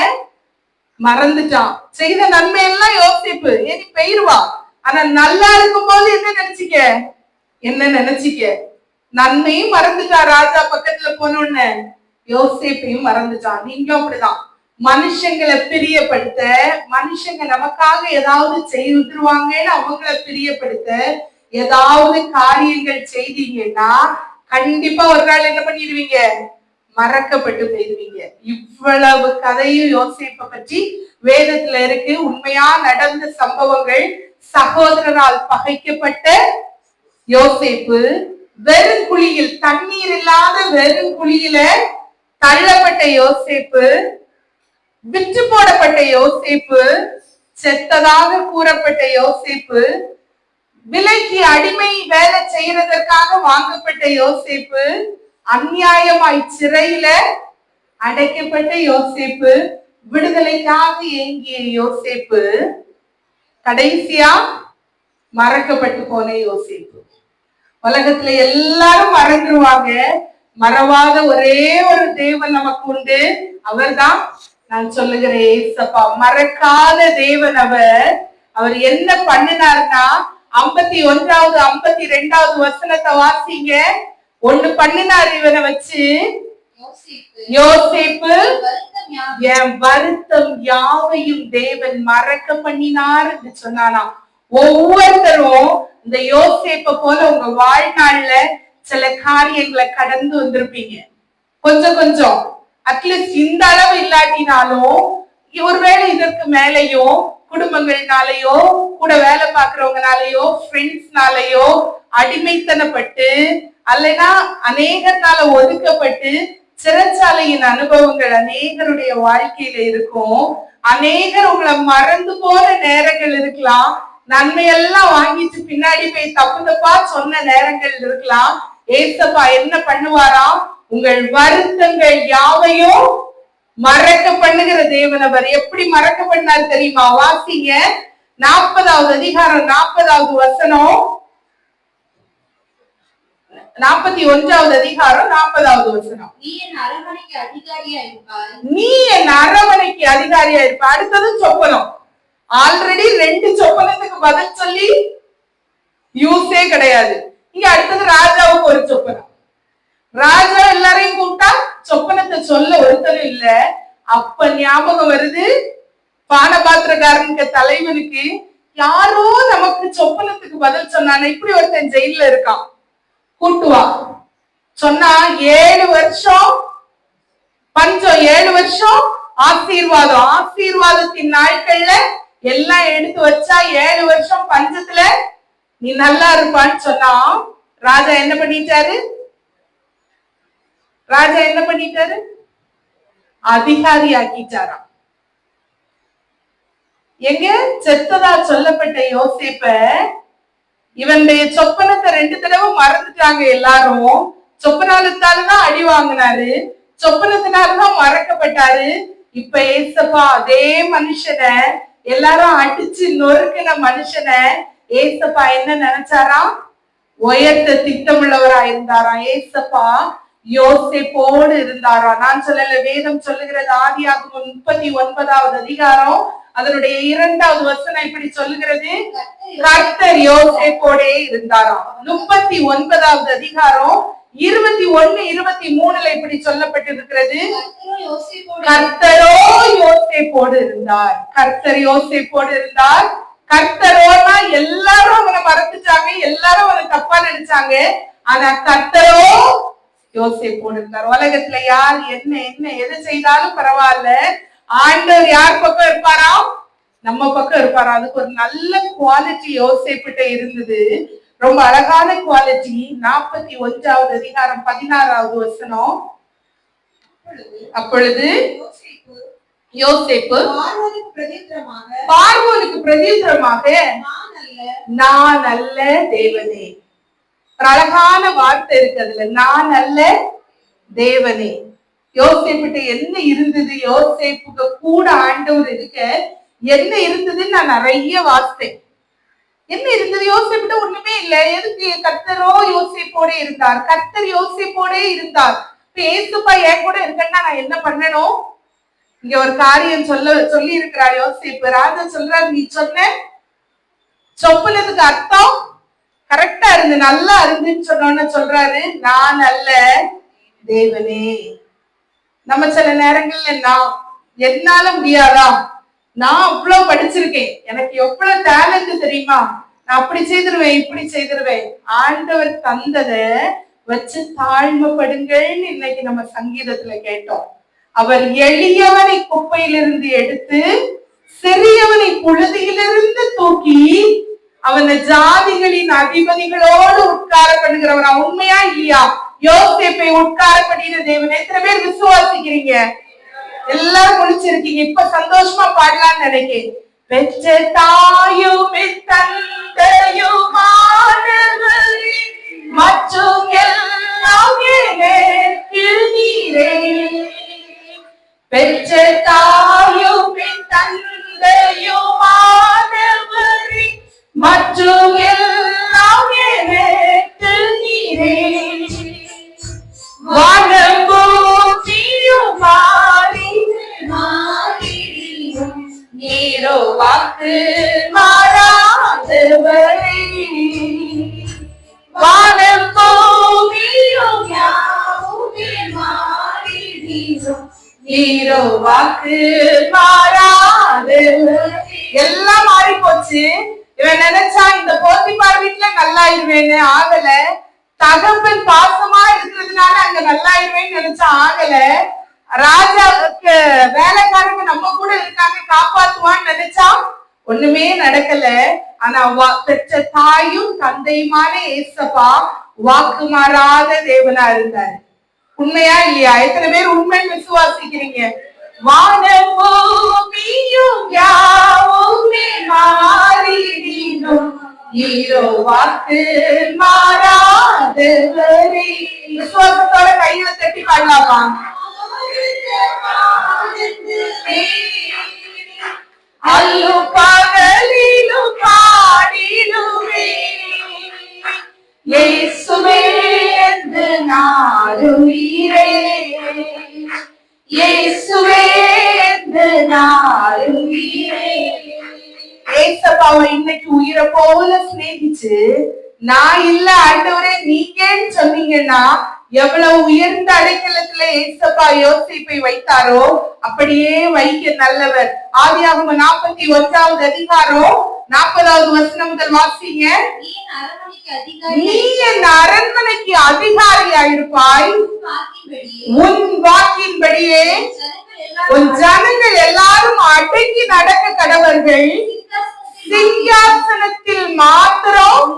மறந்துட்டான். செய்த நன்மை எல்லாம் யோசேப்பு ஏறி பெயர்வா. ஆனா நல்லா இருக்கும் போது என்ன நினைச்சிக்க நன்மையும் மறந்துட்டா. ராஜா பக்கத்துல போனோன்னு யோசேப்பையும் மறந்துட்டான். நீங்களும் அப்படிதான். மனுஷங்களை பிரியப்படுத்த, மனுஷங்க நமக்காக ஏதாவது செய்துருவாங்கன்னு அவங்கள பிரியப்படுத்த ஏதாவது காரியங்கள் செய்தீங்கன்னா கண்டிப்பா ஒரு நாள் என்ன பண்ணிடுவீங்க, மறக்கப்பட்டு போயிடுவீங்க. இவ்வளவு கதையும் யோசேப்பை பற்றி வேதத்துல இருக்கு. உண்மையா நடந்த சம்பவங்கள். சகோதரரால் பகைக்கப்பட்ட யோசேப்பு, வெறும் குழியில், தண்ணீர் இல்லாத வெறும் குழியில தள்ளப்பட்ட யோசேப்பு, விற்று போடப்பட்ட யோசேப்பு, செத்ததாக கூறப்பட்ட யோசேப்பு, விலைக்கு அடிமை வேலை செய்யறதற்காக வாங்கப்பட்ட யோசேப்பு, அநியாயமாய் சிறையில அடைக்கப்பட்ட யோசேப்பு, விடுதலைக்காக ஏங்கிய யோசேப்பு, கடைசியா மறக்கப்பட்டு போன யோசேப்பு. உலகத்துல எல்லாரும் மறந்துருவாங்க. மறவாத ஒரே ஒரு தேவன் நமக்கு உண்டு. அவர்தான் நான் சொல்லுகிறேன் ஏசப்பா. மறக்காத தேவன் அவர். அவர் என்ன பண்ணினார்னா 51வது 52வது வசனத்தை வாசிங்க. ஒண்ணு பண்ணினார் இவனை வச்சு. யோசேப்பு என் வருத்தம் யாவையும் தேவன் மறக்க பண்ணினார் என்று சொன்னானா. ஒவ்வொருத்தரும் இந்த யோசேப்பை போல உங்க வாழ்நாள்ல சில காரியங்களை கடந்து வந்திருப்பீங்க. கொஞ்சம் கொஞ்சம் அட்லீஸ்ட் இந்த அளவு இல்லாட்டினாலும் ஒருவேளை இதற்கு மேலேயும் குடும்பங்கள்னாலயோ கூட வேலை பார்க்கிறவங்கனாலயோ ஃப்ரெண்ட்ஸ்னாலயோ அடிமைத்தனப்பட்டு அல்லனா அநேகர்னால ஒதுக்கப்பட்டு சிறைச்சாலையின் அனுபவங்கள் அநேகருடைய வாழ்க்கையில இருக்கும். அநேகர் உங்களை மறந்து போற நேரங்கள் இருக்கலாம். நன்மையெல்லாம் வாங்கிட்டு பின்னாடி போய் தப்பு தப்பா சொன்ன நேரங்கள் இருக்கலாம். ஏசப்பா என்ன பண்ணுவாராம், உங்கள் வருத்தங்கள் யாவையும் மறக்க பண்ணுகிற தேவன். அவர் எப்படி மறக்க பண்ணார் தெரியுமா? வாசிங்க 40வது அதிகாரம் 40வது வசனம், 41வது அதிகாரம் 40வது வசனம். நீ என் அரவணைக்கு அதிகாரியா இருப்பாய். நீ என் அரவணைக்கு அதிகாரியா இருப்ப. அடுத்தது சொப்பனம். ஆல்ரெடி 2 சொப்பனத்துக்கு பதில் சொல்லி யூஸே கிடையாது. இங்க அடுத்தது ராஜாவுக்கு ஒரு சொப்பனம். ராஜா எல்லாரையும் கூப்பிட்டா சொப்பனத்தை சொல்ல ஒருத்தரும் இல்ல. அப்ப ஞாபகம் வருது பானபாத்திரக்காரனுக்கு தலைவனுக்கு, யாரோ நமக்கு சொப்பனத்துக்கு பதில் சொன்னானே, இப்படி ஒருத்தன் ஜெயில இருக்கான், கூட்டுவா சொன்னா 7 வருஷம் பஞ்சம், 7 வருஷம் ஆசீர்வாதம். ஆசீர்வாதத்தின் நாட்கள்ல எல்லாம் எடுத்து வச்சா 7 வருஷம் பஞ்சத்துல நீ நல்லா இருப்பான்னு சொன்னா ராஜா என்ன பண்ணிட்டாரு? ராஜா என்ன பண்ணிட்டாரு? அதிகாரி ஆக்கிட்டாராம். எங்க செத்ததா சொல்லப்பட்ட யோசேப்ப இவனுடைய சொப்பனத்தை 2 தடவை மறந்துட்டாங்க எல்லாரும். சொப்பனாலத்தால்தான் அடி வாங்கினாரு, சொப்பனத்தினால்தான் மறக்கப்பட்டாரு. இப்ப ஏசப்பா அதே மனுஷனை, எல்லாரும் அடிச்சு நொறுக்கின மனுஷனை ஏசப்பா என்ன நினைச்சாராம்? உயர்த்த திட்டமுள்ளவரா இருந்தாராம். ஏசப்பா யோசேப்போடு இருந்தாரா. நான் சொல்லல, வேதம் சொல்லுகிறது. ஆதியாகமம் 39வது அதிகாரம் அதனுடைய 2வது வசனம் இப்படி சொல்லுகிறது, கர்த்தர் யோசேப்போடே இருந்தாராம். 39வது அதிகாரம் 21, 23ல இப்படி சொல்லப்பட்டிருக்கிறது, கர்த்தரோ யோசேப்போடு இருந்தார். கர்த்தர் யோசேப்போடு இருந்தார். கர்த்தரோனா எல்லாரும் அவனை மறந்துட்டாங்க, எல்லாரும் அவனை தப்பா நினைச்சாங்க. ஆனா கர்த்தரோ யோசேப்போடு இருந்தார். உலகத்துல யார் என்ன என்ன எது செய்தாலும் பரவாயில்ல, ஆண்டவர் யார் பக்கம் இருப்பாரா? நம்ம பக்கம் இருப்பாரா? அதுக்கு ஒரு நல்ல குவாலிட்டி யோசேப்பிட்ட இருந்தது. ரொம்ப அழகான குவாலிட்டி. 41வது அதிகாரம் 16வது வசனம். அப்பொழுது யோசேப்பு பார்வோனுக்கு பிரதியுத்தரமாக, நான் அல்ல தேவனே. ஒரு அழகான வார்த்தை இருக்கு அதுல, நான் அல்ல தேவனே. யோசேப்பிட்ட என்ன இருந்தது? யோசேப்புக்கு கூட ஆண்டவர் இருக்க என்ன இருந்ததுன்னு நான் நிறைய வாசித்தேன். என்ன இருந்தது? யோசேப்பிட்ட ஒண்ணுமே இல்ல. எதுக்கு? கர்த்தரோ யோசேப்போட இருந்தார். கர்த்தர் யோசேப்போட இருந்தார். இப்ப ஏசுப்பா என் கூட இருக்கன்னா நான் என்ன பண்ணணும்? இங்க ஒரு காரியம் சொல்லி இருக்கிறார் யோசேப்பு. ராஜா சொல்றாரு, நீ சொப்பனத்துக்கு அர்த்தம் கரெக்டா இருந்து நல்லா இருந்துன்னு சொன்னோன்னு சொல்றாரு, நான் அல்ல தேவனே. நம்ம சில நேரங்கள்ல என்னால முடியாதா, நான் அவ்வளவு படிச்சிருக்கேன், எனக்கு எவ்வளவு டேலண்ட் தெரியுமா, நான் அப்படி செய்திருவேன் இப்படி செய்திருவேன். ஆண்டவர் தந்ததை வச்சு தாழ்மைப்படுங்கள்னு இன்னைக்கு நம்ம சங்கீதத்துல கேட்டோம். அவர் எளியவனை குப்பையிலிருந்து எடுத்து சிறியவனை புழுதியிலிருந்து தூக்கி அவனை ஜாதிகளின் அதிபதிகளோடு உட்கார பண்ணுகிறவரா. உண்மையா இல்லையா? யோசேப்பை உட்கார பண்ணின தேவன். எத்தனை பேர் விசுவாசிக்கிறீங்க? எல்லாரும் முடிச்சிருக்கீங்க. இப்ப சந்தோஷமா பாடலாம்னு நினைக்கிறேன். பெற்ற தாயுமே தந்தையுமானவரே மற்றும் எல்லாம் எனக்கு நீரே. பெற்ற தாயுமே தந்தையுமானவரே மற்றும் எல்லாம் எனக்கு நீரே. வானம் பூமியும் மாறி மாறிடும் நீரோ வாக்கு மாறாதவரே. வானம் பூமியும் யாவுமே மாறிடும் நீரோ வாக்கு மாறாதவரே. எல்லாம் மாறி போச்சு. இவன் நினைச்சா இந்த போத்திபார் வீட்டுல நல்லாயிருவேன்னு, ஆகல. தகப்பன் பாசமா இருக்கிறதுனால அங்க நல்லாயிருவேன்னு நினைச்சா, ஆகல. ராஜாவுக்கு வேலைக்காரங்க நம்ம கூட இருக்காங்க காப்பாத்துவான்னு நினைச்சா ஒண்ணுமே நடக்கல. ஆனா பெற்ற தாயும் தந்தையுமான ஏசப்பா வாக்கு மாறாத தேவனா இருந்தாரு. உண்மையா இல்லையா? எத்தனை பேர் உண்மைன்னு விசுவாசிக்கிறீங்க? வானம் பூமியும் யாவுமே மாறிடும் நீரோ வாக்கு மாறாதவரே. விசுவாசத்தோட கையில தட்டி பாடலாமா? அல்லும் பகலிலும் பாடிடுவே இயேசுவே என்று நாடுவீரே. இயேசுவே என்று நாடுவீரே. ஏசப்பாவை இன்னைக்கு உயிரை போல சிநேகிச்சு, நான் இல்ல ஆண்டவரே நீங்கன்னு சொன்னீங்கன்னா எவ்வளவு உயர்ந்த அடைக்கலத்துல ஏசப்பா யோசிப்பை வைத்தாரோ அப்படியே வைக்க நல்லவர். ஆதியாகமம் 41வது அதிகாரம் 40வது வசனம் முதல் வாசிங்க. நீ என் அரண்மனைக்கு அதிகாரியாயிருப்பாய், உன் வாக்கின்படியே உன் ஜனங்கள் எல்லாரும் அடங்கி நடக்க கடவர்கள். சிங்காசனத்தில் மாத்திரம்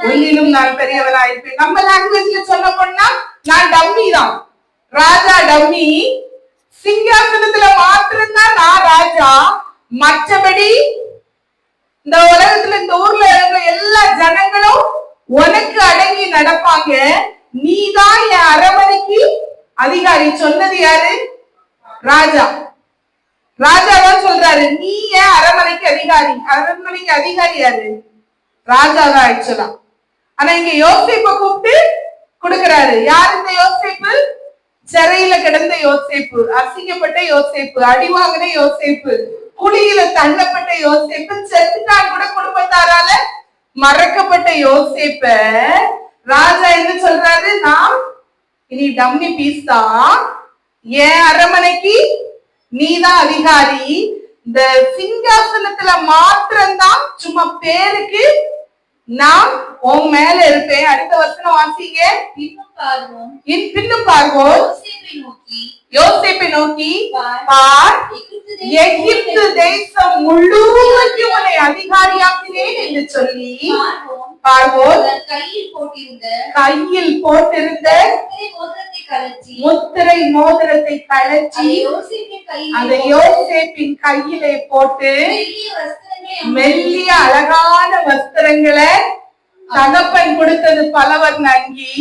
உன்னிலும் நான் பெரியவனாயிருப்பேன். நம்ம லாங்குவேஜ்ல சொல்ல போனா நான் டம்மி தான், ராஜா டம்மி. சிங்காசனத்துல மாத்திரம்தான் நான் ராஜா, மற்றபடி இந்த உலகத்துல இந்த ஊர்ல இருக்கிற எல்லா ஜனங்களும் உனக்கு அடங்கி நடப்பாங்க. நீதான் என் அரண்மனைக்கு அதிகாரி. சொன்னது யாரு? ராஜா. ராஜாதான் சொல்றாரு, நீ ஏன் அரண்மனைக்கு அதிகாரி. அரண்மனைக்கு அதிகாரி யாரு? ராஜாதான் ஆக்சுவலா. ஆனா இங்க யோசேப்பை கூப்பிட்டு கொடுக்கிறாரு. யார் இந்த யோசேப்பு? சிறையில கிடந்த யோசேப்பு, அசிங்கப்பட்ட யோசேப்பு, அடிவாங்கின யோசேப்பு, குழியில தள்ளப்பட்ட யோசேப்பு, செத்துட்டான் கூட குடும்பத்தாரால மறக்கப்பட்ட யோசேப்ப ராஜா என்ன சொல்றாரு? நான் இனி டம்மி பீஸ் தான், என் அரண்மனைக்கு நீதான் அதிகாரி. இந்த சிங்காசனத்துல மாத்திரம்தான் சும்மா பேருக்கு நான் உன் மேல இருப்பேன். அடுத்த வசனம் வாசிங்க. பின்னும் பார்வோம் யோசேப்பை நோக்கி, பார், எகிப்து தேசம் முழுவதும் உன்னை அதிகாரியாக்கினேன் என்று சொல்லி பார்வோன் கையில் போட்டிருந்த முத்திரை மோதிரத்தை கழற்றி அந்த யோசேப்பின் கையிலே போட்டு மெல்லிய அழகான வஸ்திரங்களை, தகப்பன் கொடுத்தது பலவர்ண அங்கி,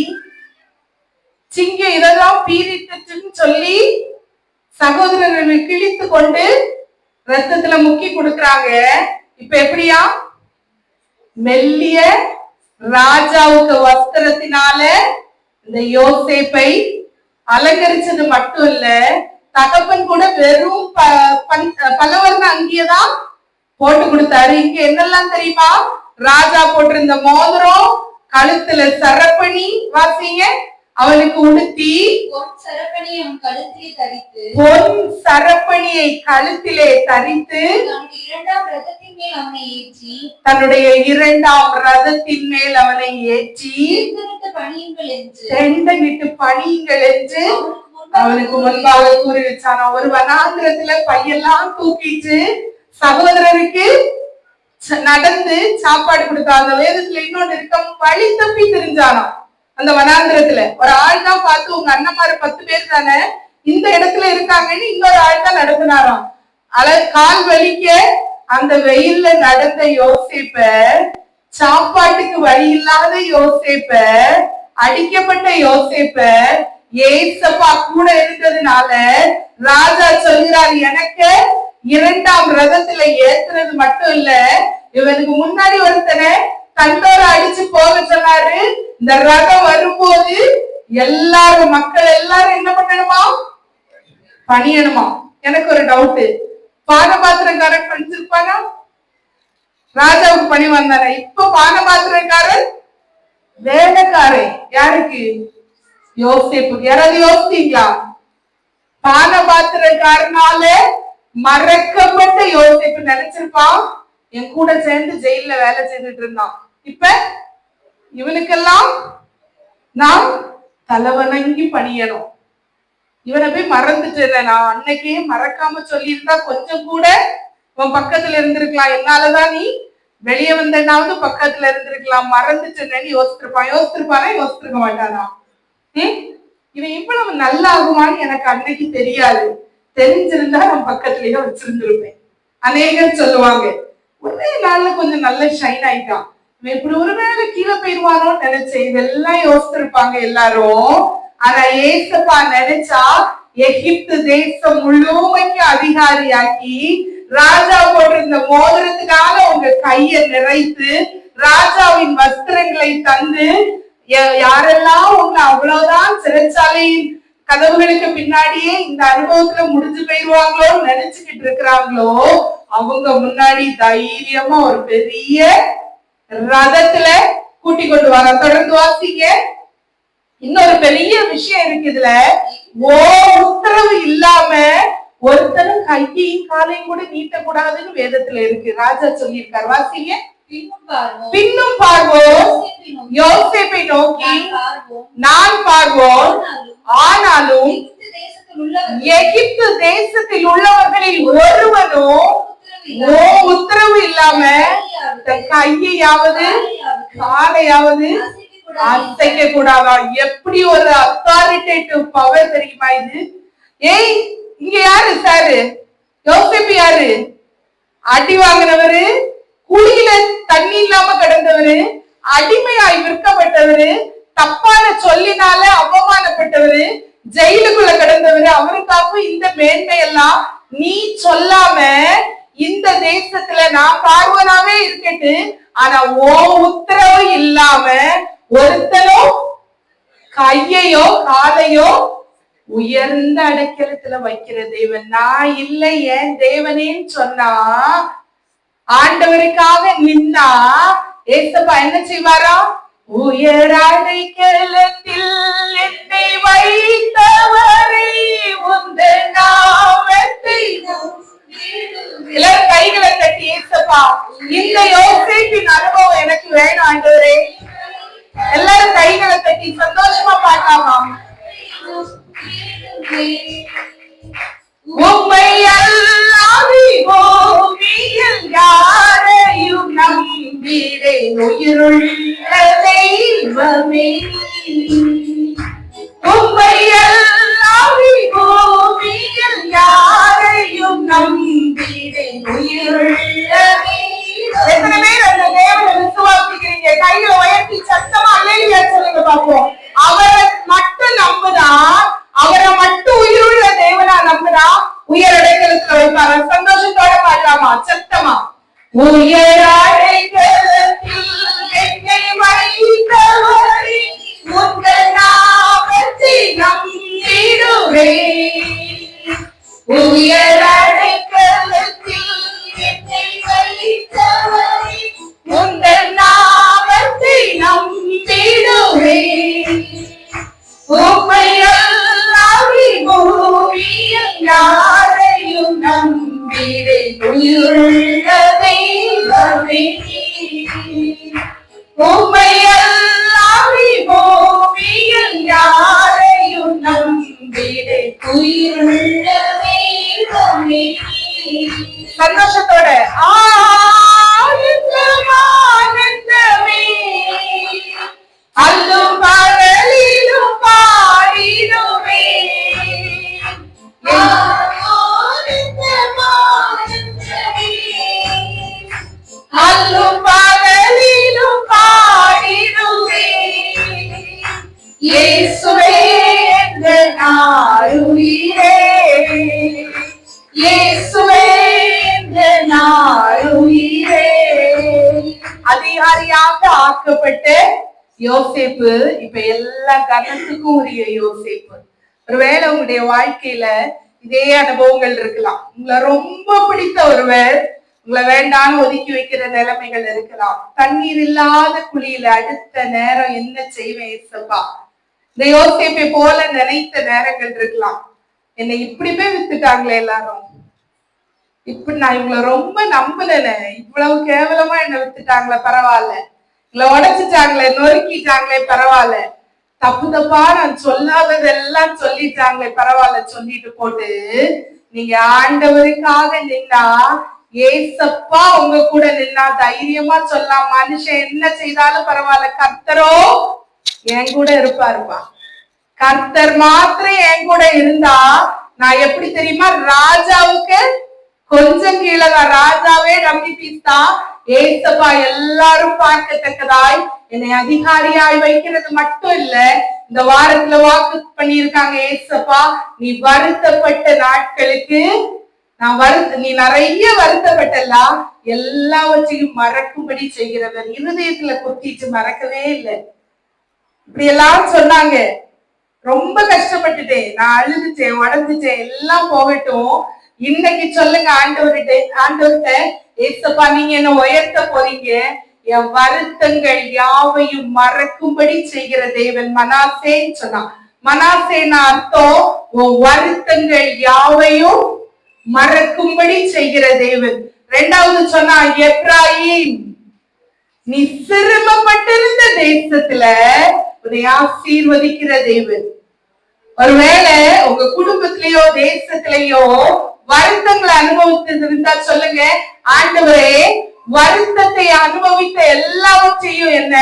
சிங்க இதெல்லாம் பீரிட்டுன்னு சொல்லி சகோதரர்களை கிழித்து கொண்டு ரத்தத்துல முக்கி கொடுக்கறாங்க. இப்ப எப்படியா? மெல்லிய ராஜாவுக்கு வஸ்திரத்தினால இந்த யோசேப்பை அலங்கரிச்சது மட்டும் இல்ல, தகப்பன் கூட வெறும் பலவர்ண அங்கியதான் போட்டு கொடுத்தாரு. இங்க என்னெல்லாம் தெரியுமா? ராஜா போட்டிருந்த மோதிரம், கழுத்துல சரப்பணி, வாசிங்க, அவனுக்கு உடுத்தி, பொன் சரப்பணியை கழுத்திலே தரித்து, தன்னுடைய இரண்டாம் ரதத்தின் மேல் அவனை ஏற்றி தெண்டனிட்டு பணியுங்கள் என்று அவனுக்கு முன்பாக கூறி வச்சான். ஒரு வனாந்திரத்துல பையெல்லாம் தூக்கிட்டு சகோதரருக்கு நடந்து சாப்பாடு கொடுத்தாங்க. வேதத்துல இன்னொன்னு இருக்க, வழி தப்பி தெரிஞ்சானாம். அந்த வனாந்திரத்துல ஒரு ஆள் தான் பார்த்து, உங்க அண்ணன்மாரு 10 பேர் தானே இந்த இடத்துல இருக்காங்கன்னு இன்னொரு ஆள் தான் நடத்தினாராம். கால் வலிக்க அந்த வெயில்ல நடந்த யோசேப்ப, சாப்பாட்டுக்கு வழி இல்லாத யோசேப்ப, அடிக்கப்பட்ட யோசேப்ப ஏசப்பா கூட இருந்ததுனால ராஜா சொல்கிறார், எனக்கு இரண்டாம் ரதத்துல ஏத்துறது மட்டும் இல்ல, இவனுக்கு முன்னாடி ஒருத்தனை தண்டோர அடிச்சு போக சொன்னாரு. இந்த ரதம் வரும்போது எல்லாரும் மக்கள் எல்லாரும் என்ன பண்ணணுமா? பணியணுமா? எனக்கு ஒரு டவுட், பானபாத்திரக்காரன் பணிச்சிருப்பானா? ராஜாவுக்கு பணி வந்தானே. இப்ப பானபாத்திரக்காரன் வேலைக்காரன் யாருக்கு? யோசேப்புக்கு. யாராவது யோசித்தீங்களா? பானபாத்திரக்காரனால மறக்கப்பட்ட யோசேப்பு நினைச்சிருப்பான், என் கூட சேர்ந்து ஜெயில வேலை செய்துட்டு இருந்தான், இப்ப இவனுக்கெல்லாம் நான் தலைவணங்கி பணியணும். இவனை போய் மறந்துட்டேன், நான் அன்னைக்கே மறக்காம சொல்லியிருந்தா கொஞ்சம் கூட உன் பக்கத்துல இருந்திருக்கலாம், என்னாலதான் நீ வெளியே வந்தனாவது பக்கத்துல இருந்திருக்கலாம், மறந்துட்டேன்னு யோசிச்சிருப்பானா? யோசிச்சிருக்க மாட்டானா? இவன் இவ்வளவு நல்லா ஆகுமான்னு எனக்கு அன்னைக்கு தெரியாது, தெரிஞ்சிருந்தா நான் பக்கத்துலயே வச்சிருந்திருப்பேன். அநேகர் சொல்லுவாங்க, ஒரே நாள்ல கொஞ்சம் நல்ல ஷைன் ஆயிட்டான், இப்படி ஒருவேளை கீழே போயிருவானோன்னு நினைச்சேன். இதெல்லாம் யோசிச்சிருப்பாங்க எல்லாரும். ஆனா ஏசப்பா நினைச்சா எகிப்து தேசம் முழுமைக்கு அதிகாரியாக்கி, ராஜா போட்டிருந்த மோதிரத்தினால உங்க கையை நிறைத்து, ராஜாவின் வஸ்திரங்களை தந்து, யாரெல்லாம் உங்களை அவ்வளவுதான் சிறைச்சாலையின் கதவுகளுக்கு பின்னாடியே இந்த அனுபவத்துல முடிஞ்சு போயிருவாங்களோன்னு நினைச்சுக்கிட்டு இருக்கிறாங்களோ, அவங்க முன்னாடி தைரியமா ஒரு பெரிய ரதத்துல கூட்டி கொண்டு வர. தொடர்ந்து வாசிங்க. இன்னொரு பெரிய விஷயம் இருக்கு இதுல. உத்தரவு இல்லாம ஒருத்தரும் கையையும் காலையும் கூட நீட்டக்கூடாதுன்னு வேதத்துல இருக்கு. ராஜா சொல்லியிருக்காரு, வாசிங்க. பின்னும் பார்வோம், யோசேப்பை நோக்கி நான் பார்வோம், ஆனாலும் எகிப்து தேசத்தில் உள்ளவர்களில் ஒருவனும் உத்தரவு இல்லாம கையையாவது காலையாவது அசைக்க கூடாதா? எப்படி ஒரு அத்தாரிட்டேட்டிவ் பவர் தெரியுமா இது? ஏய், இங்க யாரு சாரு? யோசேப்பு யாரு? அடி வாங்கினவரு, குழியில தண்ணி இல்லாம கிடந்தவரு, அடிமையாய் விற்கப்பட்டவரு, தப்பான சொல்லினால அவமானப்பட்டவரு, ஜெயிலுக்குள்ள கிடந்தவரு. அவருக்காக இந்த மேன்மை எல்லாம் நீ சொல்லாம, இந்த தேசத்துல நான் பார்வனாவே இருக்கட்டு, ஆனா ஓ உத்தரவு இல்லாம ஒருத்தனும் கையையோ காலையோ உயர்ந்த அடைக்கலத்துல வைக்கிற தேவன் நான் இல்லை, ஏன் தேவனேன்னு சொன்னா, ஆண்டவருக்காக நின்னா ஏசப்பா என்ன செய்வாரா? உயர் அடைக்கலத்தில் என்னை வைத்தவரை உந்தன் நாமத்தை எல்லாரும் கைகளை தட்டி, ஏசப்பா இந்த யோசேப்பின் அனுபவம் எனக்கு வேணும் ஆண்டவரே. எல்லாரும் கைகளை தட்டி சந்தோஷமா பார்க்கலாமா? உம்மை அல்லாது பூமியில் யாரையும் நம்பினேன், உயிருள்ள தெய்வமே. உம்மை அல்லாது பூமியில் யாரையும் நம்பினேன், உயிருள்ள தெய்வமே. எத்தனை பேர் அந்த தேவனை விசுவாசிக்கிறீங்க? கைகளை உயர்த்தி சத்தமா அல்லேலூயா சொல்லுங்க பாப்போம். அவரை மட்டும் நம்புதா, அவரை மட்டும் உயிருள்ள தேவனா நம்புதா உயர் அடைக்கலத்துல வைப்பாங்க. சந்தோஷத்தோட பாடலாமா? சத்தமா. உயர் அடைக்கலத்தில் என்னை வைத்தவரே உங்கள் நாமத்தை நம்பிடுவேன். உயர் அடைக்கலத்தில் என்னை உயிருள்ள தெய்வமே உம்மை அல்லாமல் பூமியில் யாரையும் நம்பினேன். உயிருள்ள தெய்வமே சந்தோஷத்தோட ஆனந்தமே அல்லும் பகலிலும் பாடிடுமே. அல்லும் பகலிலும் பாடிடுமே. இயேசுவே எங்கள் ஆருயிரே, இயேசுவே எங்கள் ஆருயிரே. அதிகாரியாக ஆக்கப்பட்ட யோசேப்பு இப்ப எல்லா கணத்துக்கும் உரிய யோசேப்பு. ஒருவேளை உங்களுடைய வாழ்க்கையில இதே அனுபவங்கள் இருக்கலாம். உங்களை ரொம்ப பிடித்த ஒருவர் உங்களை வேண்டாம் ஒதுக்கி வைக்கிற நிலைமைகள் இருக்கலாம். தண்ணீர் இல்லாத குழியில அடுத்த நேரம் என்ன செய்வேன் ஏசப்பா, இந்த யோசேப்பை போல நினைத்த நேரங்கள் இருக்கலாம். என்னை இப்படி போய் வித்துட்டாங்களே எல்லாரும், இப்படி நான் இவங்களை ரொம்ப நம்பலனே, இவ்வளவு கேவலமா என்னை வித்துட்டாங்களே பரவாயில்ல, இல்லை உடைச்சிட்டாங்களே நொறுக்கிட்டாங்களே பரவாயில்ல, தப்பு தப்பா நான் சொல்லாததெல்லாம் சொல்லிட்டாங்களே பரவாயில்ல சொல்லிட்டு போட்டு நீங்க ஆண்டவருக்காக நின்னா ஏசப்பா உங்க கூட நின்னா தைரியமா சொல்லலாம். மனுஷன் என்ன செய்தாலும் பரவாயில்ல, கர்த்தரோ என் கூட இருப்பாருப்பா. கர்த்தர் மாத்திரம் என் கூட இருந்தா நான் எப்படி தெரியுமா, ராஜாவுக்கு கொஞ்சம் கீழே தான், ராஜாவே நம்பி பீஸ்தா ஏசப்பா எல்லாரும் பார்க்கத்தக்கதாய் என்னை அதிகாரியாய் வைக்கிறது மட்டும் இல்ல, இந்த வாரத்துல வாக்கு பண்ணியிருக்காங்க ஏசப்பா நீ வருத்தப்பட்ட நாட்களுக்கு நான் நீ நிறைய வருத்தப்பட்டல எல்லாவற்றையும் மறக்கும்படி செய்கிறவர். இருதயத்துல குத்திட்டு மறக்கவே இல்லை. இப்படி எல்லாம் சொன்னாங்க, ரொம்ப கஷ்டப்பட்டுட்டேன், நான் அழுதுட்டேன், உடஞ்சிட்டேன், எல்லாம் போகட்டும். இன்னைக்கு சொல்லுங்க ஆண்டவர்கிட்ட ஏசப்பா நீங்க என்ன உயர்த்த போறீங்க, என் வருத்தங்கள் யாவையும் மறக்கும்படி செய்கிற தேவன். மனாசேன்னு சொன்னான். மனாசேன்னு அர்த்தம் உன் வருத்தங்கள் யாவையும் மறக்கும்படி செய்கிற தேவன். ரெண்டாவது சொன்னா எப்ராயிம் நீ சிறுமப்பட்டிருந்த தேசத்துல உன்னை ஆசீர்வதிக்கிற தேவன். ஒருவேளை உங்க குடும்பத்திலேயோ தேசத்திலேயோ வருத்தங்களை அனுபவித்து இருந்தா சொல்லுங்க, ஆண்டவரே வருத்தத்தை அனுபவித்த எல்லாவற்றையும் என்ன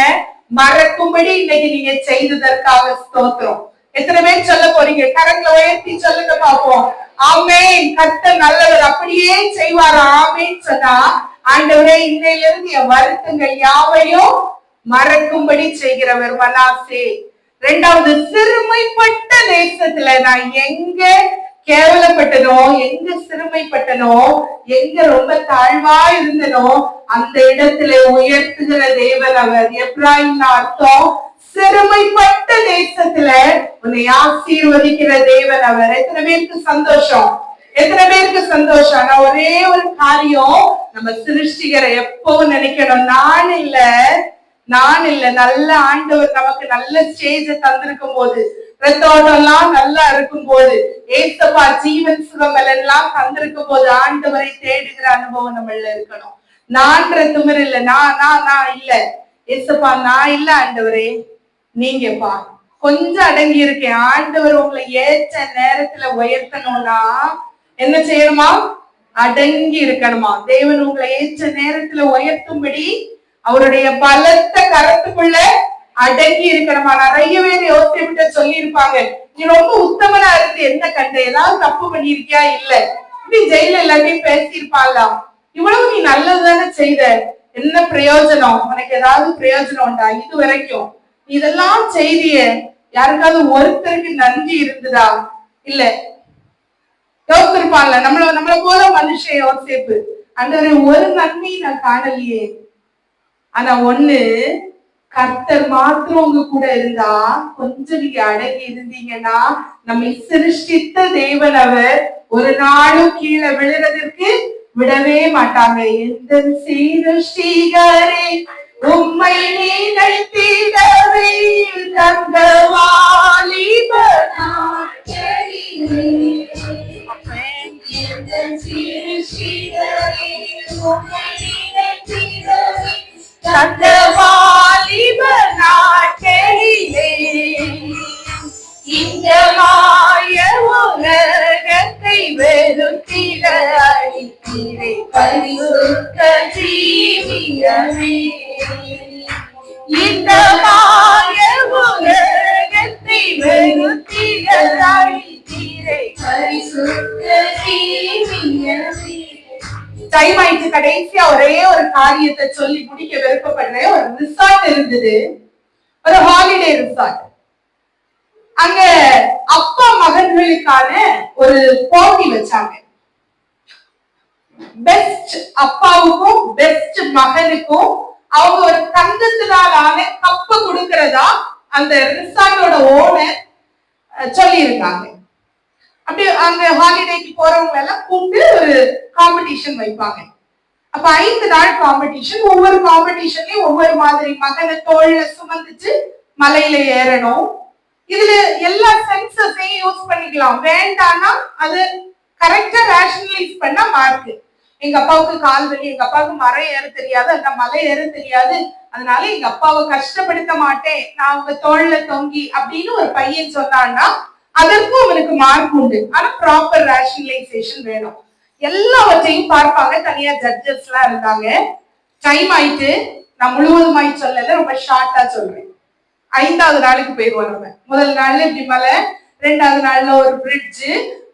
மறக்கும்படி இன்னைக்கு நீங்க செய்ததற்காக ஸ்தோத்திரம். எத்தனை பேர் சொல்ல போறீங்க? கரங்களை உயர்த்தி சொல்லுங்க பாப்போம். ஆமென். கர்த்தர் நல்லவர், அப்படியே செய்வார். ஆமென் சொன்னா ஆண்டவரே இன்னையிலிருந்து என் வருத்தங்கள் யாவையும் மறக்கும்படி செய்கிறவர் மனாசே. ரெண்டாவது, சிறுமைப்பட்ட தேசத்துல நான் எங்க கேவலப்பட்டனோ, எங்க சிறுமைப்பட்டனோ, எங்க ரொம்ப தாழ்வா இருந்தனோ அந்த இடத்துல உயர்த்துகிற தேவன் அவர். எப்ராயிம் அர்த்தம் சிறுமைப்பட்ட தேசத்துல உன்னை ஆசீர்வதிக்கிற தேவன் அவர். எத்தனை பேருக்கு சந்தோஷம்? எத்தனை பேருக்கு சந்தோஷம்? ஆனா ஒரே ஒரு காரியம், நம்ம சிருஷ்டிகரை எப்பவும் நினைக்கணும், நான் இல்ல நல்ல ஆண்டவர் நமக்கு நல்ல ஸ்டேஜ தந்திருக்கும் போது, ரத்தோட்டம் எல்லாம் நல்லா இருக்கும் போது, ஏசப்பா ஜீவன் சுகங்கள் எல்லாம் தந்திருக்கும் போது ஆண்டவரை தேடுகிற அனுபவம் நம்மள இருக்கணும். நான்ற திமிர் இல்ல, நான் இல்ல ஏசப்பா, நான் இல்ல ஆண்டவரே நீங்கப்பா, கொஞ்சம் அடங்கி இருக்கேன். ஆண்டவர் உங்களை ஏற்ற நேரத்துல உயர்த்தணும்னா என்ன செய்யணுமா? அடங்கி இருக்கணுமா? தேவன் உங்களை ஏற்ற நேரத்துல உயர்த்தும்படி அவருடைய பலத்த கரத்துக்குள்ள அடங்கி இருக்கணுமா? நிறைய பேர் யோசிச்சுட்டு சொல்லி இருப்பாங்க, நீ ரொம்ப உத்தமனா இருந்து என்ன கண்ட, ஏதாவது தப்பு பண்ணிருக்கியா? இல்ல, இப்படி ஜெயில எல்லாத்தையும் பேசியிருப்பாங்களாம். இவ்வளவு நீ நல்லதுதானே செய்த, என்ன பிரயோஜனம்? உனக்கு ஏதாவது பிரயோஜனம் உண்டா? இது வரைக்கும் இதெல்லாம் செய்திய யாருக்காவது ஒருத்தருக்கு நன்றி இருந்ததா? இல்ல. யோசிச்சிருப்பாங்கல்ல, நம்மள போல மனுஷன் யோசிப்பு, அந்த ஒரு நன்மை நான் காணலையே. ஆனா ஒண்ணு, கர்த்தர் மாத்திரம் உங்க கூட இருந்தா, கொஞ்சம் நீங்க அடங்கி இருந்தீங்கன்னா, நம்மை சிருஷ்டித்த தேவன் அவர் ஒரு நாளும் கீழே விழுறதற்கு விடவே மாட்டாங்க. எந்த சிருஷ்டிகரே உம்மை நினைத்திடவே தந்த வாலிபனாச்சரியே, எந்த சிருஷ்டிகரே இந்த மாய உலகத்தை வெறுத்திட அளித்தீரே பரிசுத்த ஜீவியமே. இந்த மாய உலகத்தை வெறுத்திட அளித்தீரே பரிசுத்த ஜீவியமே. டைம் ஆயிடுச்சு. கடைசியா ஒரே ஒரு காரியத்தை சொல்லி முடிக்க விருப்பப்படுறேன். ஒரு ரிசார்ட் இருந்தது, ஒரு ஹாலிடே ரிசார்ட். அங்க அப்பா மகன்களுக்கான ஒரு போட்டி வச்சாங்க. பெஸ்ட் அப்பாவுக்கும் பெஸ்ட் மகனுக்கும் அவங்க ஒரு தங்கத்தினால் ஆன கப்ப கொடுக்கிறதா அந்த ரிசார்ட்டோட ஓனர் சொல்லி இருக்காங்க. அப்படி அங்க ஹாலிடேக்கு போறவங்க எல்லாம் கூப்பிட்டு ஒரு காம்படிஷன் வைப்பாங்க. அப்ப 5 நாள் காம்படிஷன். ஒவ்வொரு காம்படிஷன்லயும் ஒவ்வொரு மாதிரி மகனை தோல்ல சுமந்துச்சு மலையில ஏறணும். இதுல எல்லா சென்சஸையும் யூஸ் பண்ணிக்கலாம். வேண்டாம்னா அது கரெக்டா ரேஷனலைஸ் பண்ணா மார்க். எங்க அப்பாவுக்கு கால் வலி, எங்க அப்பாவுக்கு மரம் ஏற தெரியாது, அந்த மலை ஏற தெரியாது, அதனால எங்க அப்பாவை கஷ்டப்படுத்த மாட்டேன், நான் அவங்க தோல்ல தொங்கி அப்படின்னு ஒரு பையன் சொன்னான்னா அதற்கும் அவனுக்கு மார்க் உண்டு. ஆனா ப்ராப்பர் ரேஷனலைசேஷன் வேணும். எல்லாவற்றையும் பார்ப்பாங்க. தனியா ஜட்ஜஸ் எல்லாம் இருந்தாங்க. டைம் ஆயிட்டு. நான் முழுவதுமாய் சொல்லல, ரொம்ப ஷார்ட்டா சொல்றேன். 5வது நாளுக்கு போயிருவோம் நம்ம. முதல் நாள்ல இப்படி மலை, 2வது நாள்ல ஒரு பிரிட்ஜ்,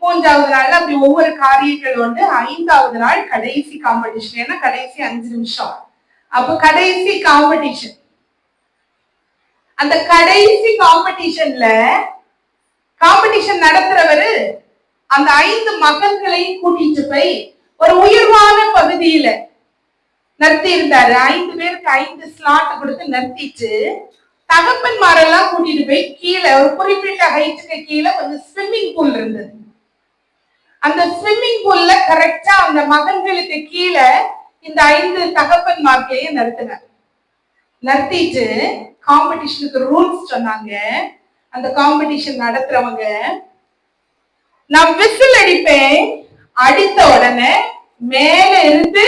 3வது நாள்ல அப்படி ஒவ்வொரு காரியங்கள் உண்டு. 5வது நாள் கடைசி காம்படிஷன். ஏன்னா கடைசி 5 நிமிஷம். அப்ப கடைசி காம்படிஷன். அந்த கடைசி காம்படிஷன் நடத்துறவரு அந்த 5 மகன்களையும் கூட்டிட்டு போய் ஒரு உயர்வான பகுதியில நிறுத்தி இருந்தாரு. 5 பேருக்கு 5 ஸ்லாட் கொடுத்து நிறுத்திட்டு தகப்பன்மாரெல்லாம் கூட்டிட்டு போய் கீழே ஒரு குறிப்பிட்ட ஹைட்டுக்கு கீழே கொஞ்சம் ஸ்விம்மிங் பூல் இருந்தது. அந்த ஸ்விம்மிங் பூல்ல கரெக்டா அந்த மகன்களுக்கு கீழே இந்த 5 தகப்பன்மார்களையும் நிறுத்திட்டு காம்படிஷனுக்கு ரூல்ஸ் சொன்னாங்க. அந்த காம்படிஷன் நடத்துறவங்க, நான் விசில் அடிப்பேன், அடித்த உடனே மேல இருந்து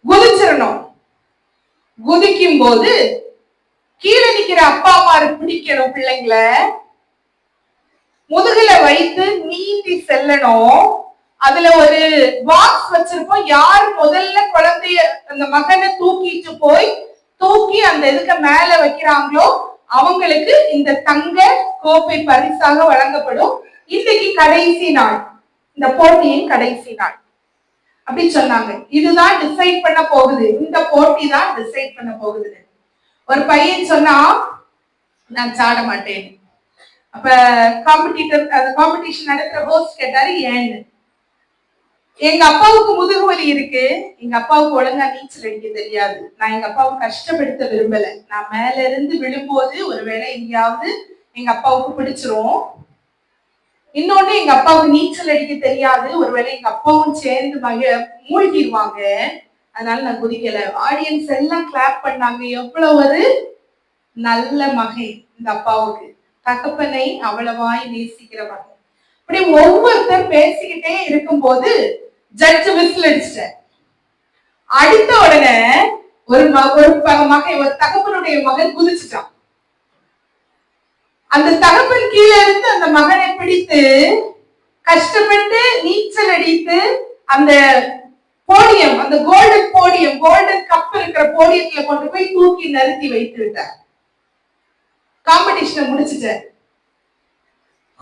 குதிச்சிடணும். குதிக்கும் போது கீழே நிக்கிற அப்பா அம்மாரு பிடிக்கணும். பிள்ளைங்களை முதுகுல வைத்து நீந்தி செல்லணும். அதுல ஒரு பாக்ஸ் வச்சிருப்போம். யார் முதல்ல குழந்தைய அந்த மகனை தூக்கிட்டு போய் தூக்கி அந்த இதுக்கு மேல வைக்கிறாங்களோ அவங்களுக்கு இந்த தங்க கோப்பை பரிசாக வழங்கப்படும். இன்னைக்கு கடைசி நாள், இந்த போட்டியின் கடைசி நாள் அப்படி சொன்னாங்க. இதுதான் டிசைட் பண்ண போகுது, இந்த போட்டி தான் டிசைட் பண்ண போகுது. ஒரு பையன் சொன்னா நான் சாட மாட்டேன். அப்ப காம்படிஷன் நடத்துற ஹோஸ்ட் கேட்டாரு ஏன்னு. எங்க அப்பாவுக்கு முதுகு வலி இருக்கு, எங்க அப்பாவுக்கு ஒழுங்கா நீச்சல் அடிக்க தெரியாது, நான் எங்க அப்பாவை கஷ்டப்படுத்த விரும்பல, நான் மேல இருந்து விழும்போது ஒருவேளை எங்கேயாவது எங்க அப்பாவுக்கு பிடிச்சிரும், இன்னொன்னு எங்க அப்பாவுக்கு நீச்சல் அடிக்க தெரியாது, ஒருவேளை எங்க அப்பாவும் சேர்ந்து மூழ்கிடுவாங்க, அதனால நான் குதிக்கல. ஆடியன்ஸ் எல்லாம் கிளாப் பண்ணாங்க. எவ்வளவு ஒரு நல்ல மகன் இந்த அப்பாவுக்கு, தகப்பனை அவ்வளவாய் நேசிக்கிற மகன். இப்படி ஒவ்வொருத்தர் பேசிக்கிட்டே இருக்கும் போது ஜட்ஜ் விசில் அடிச்சிட்டார். அடித்த உடனே ஒரு மகன், ஒரு தகப்பனுடைய மகன் குதிச்சுட்டான். அந்த தகப்பன் கீழே இருந்து அந்த மகனை பிடித்து கஷ்டப்பட்டு நீச்சல் அடித்து அந்த போடியம், அந்த கோல்டன் கப் இருக்கிற போடியத்துல கொண்டு போய் தூக்கி நிறுத்தி வைத்து விட்டார். காம்படிஷனை முடிச்சுட்டார்.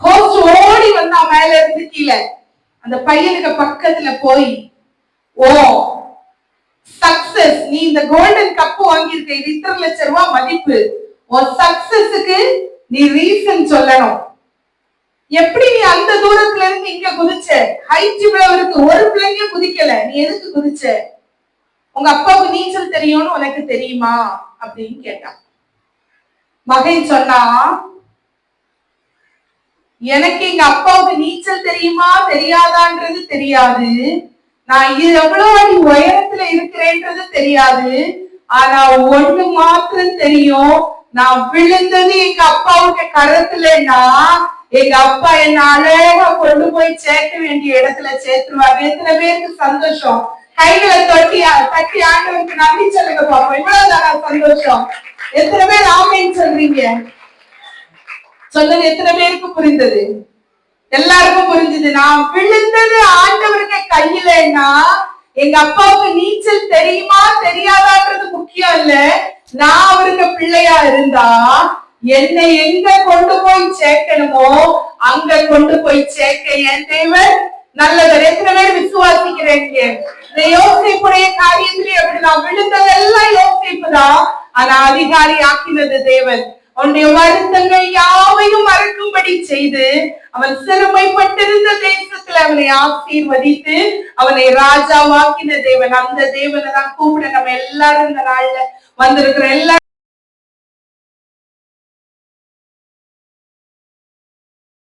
ஹோஸ்ட் ஓடி வந்தா மேல இருந்து கீழே அந்த பையனுக்கு பக்கத்துல போய், ஓ சக்சஸ், நீ இந்த கோல்டன் கப் வாங்கியிருக்க, இது 2 லட்சம் ரூபாய் மதிப்பு, உன் சக்சஸுக்கு நீ ரீசன் சொல்லணும். எப்படி நீ அந்த தூரத்துல இருந்து இங்க குதிச்ச? ஹைட் இவ்வளவு இருக்கு, ஒரு பிள்ளைங்க குதிக்கல, நீ எதுக்கு குதிச்ச? உங்க அப்பாவுக்கு நீச்சல் தெரியும்னு உனக்கு தெரியுமா அப்படின்னு கேட்டான். மகன் சொன்னா, எனக்கு எங்க அப்பாவுக்கு நீச்சல் தெரியுமா தெரியாதான்றது தெரியாது, நான் எவ்வளவு அடி உயரத்துல இருக்கிறேன்றது தெரியாது, ஆனா ஒண்ணு மாத்திரம் தெரியும், நான் விழுந்தது எங்க அப்பாவுக்கு கரத்துலன்னா எங்க அப்பா என்ன அழகா கொண்டு போய் சேர்க்க வேண்டிய இடத்துல சேர்த்துருவாங்க. எத்தனை பேருக்கு சந்தோஷம்? கைகளை தட்டி ஆண்டவருக்கு நன்றி சொல்லுங்க பாப்போம். இவ்வளவுதானா சந்தோஷம்? எத்தனை பேர் ஆமைன்னு சொல்றீங்க? சொன்னது எத்தனை பேருக்கு புரிந்தது? எல்லாருக்கும் புரிஞ்சது. நான் விழுந்தது ஆண்டவருக்கு கையிலன்னா, எங்க அப்பாவுக்கு நீச்சல் தெரியுமா தெரியாதான்றது முக்கியம் இல்ல. நான் அவருக்கு பிள்ளையா இருந்தா என்னை எங்க கொண்டு போய் சேர்க்கணுமோ அங்க கொண்டு போய் சேர்க்க என் தேவன் நல்லவர். எத்தனை பேர் விசுவாசிக்கிறீங்க? இந்த யோசிப்புடைய காரியத்திலே அப்படி நான் விழுந்ததெல்லாம் யோசிப்பு தான். ஆனா அதிகாரி ஆக்கினது தேவன். அவனுடைய வருத்தங்கள் யாவையும் மறக்கும்படி செய்து அவன் சிறுமைப்பட்டிருந்த தேசத்துல அவனை ஆசீர்வதித்து அவனை ராஜாவாக்கின தேவன். அந்த தேவனை தான் கூப்பிட நம்ம எல்லாரும் இந்த நாள்ல வந்திருக்கிற எல்லாரும்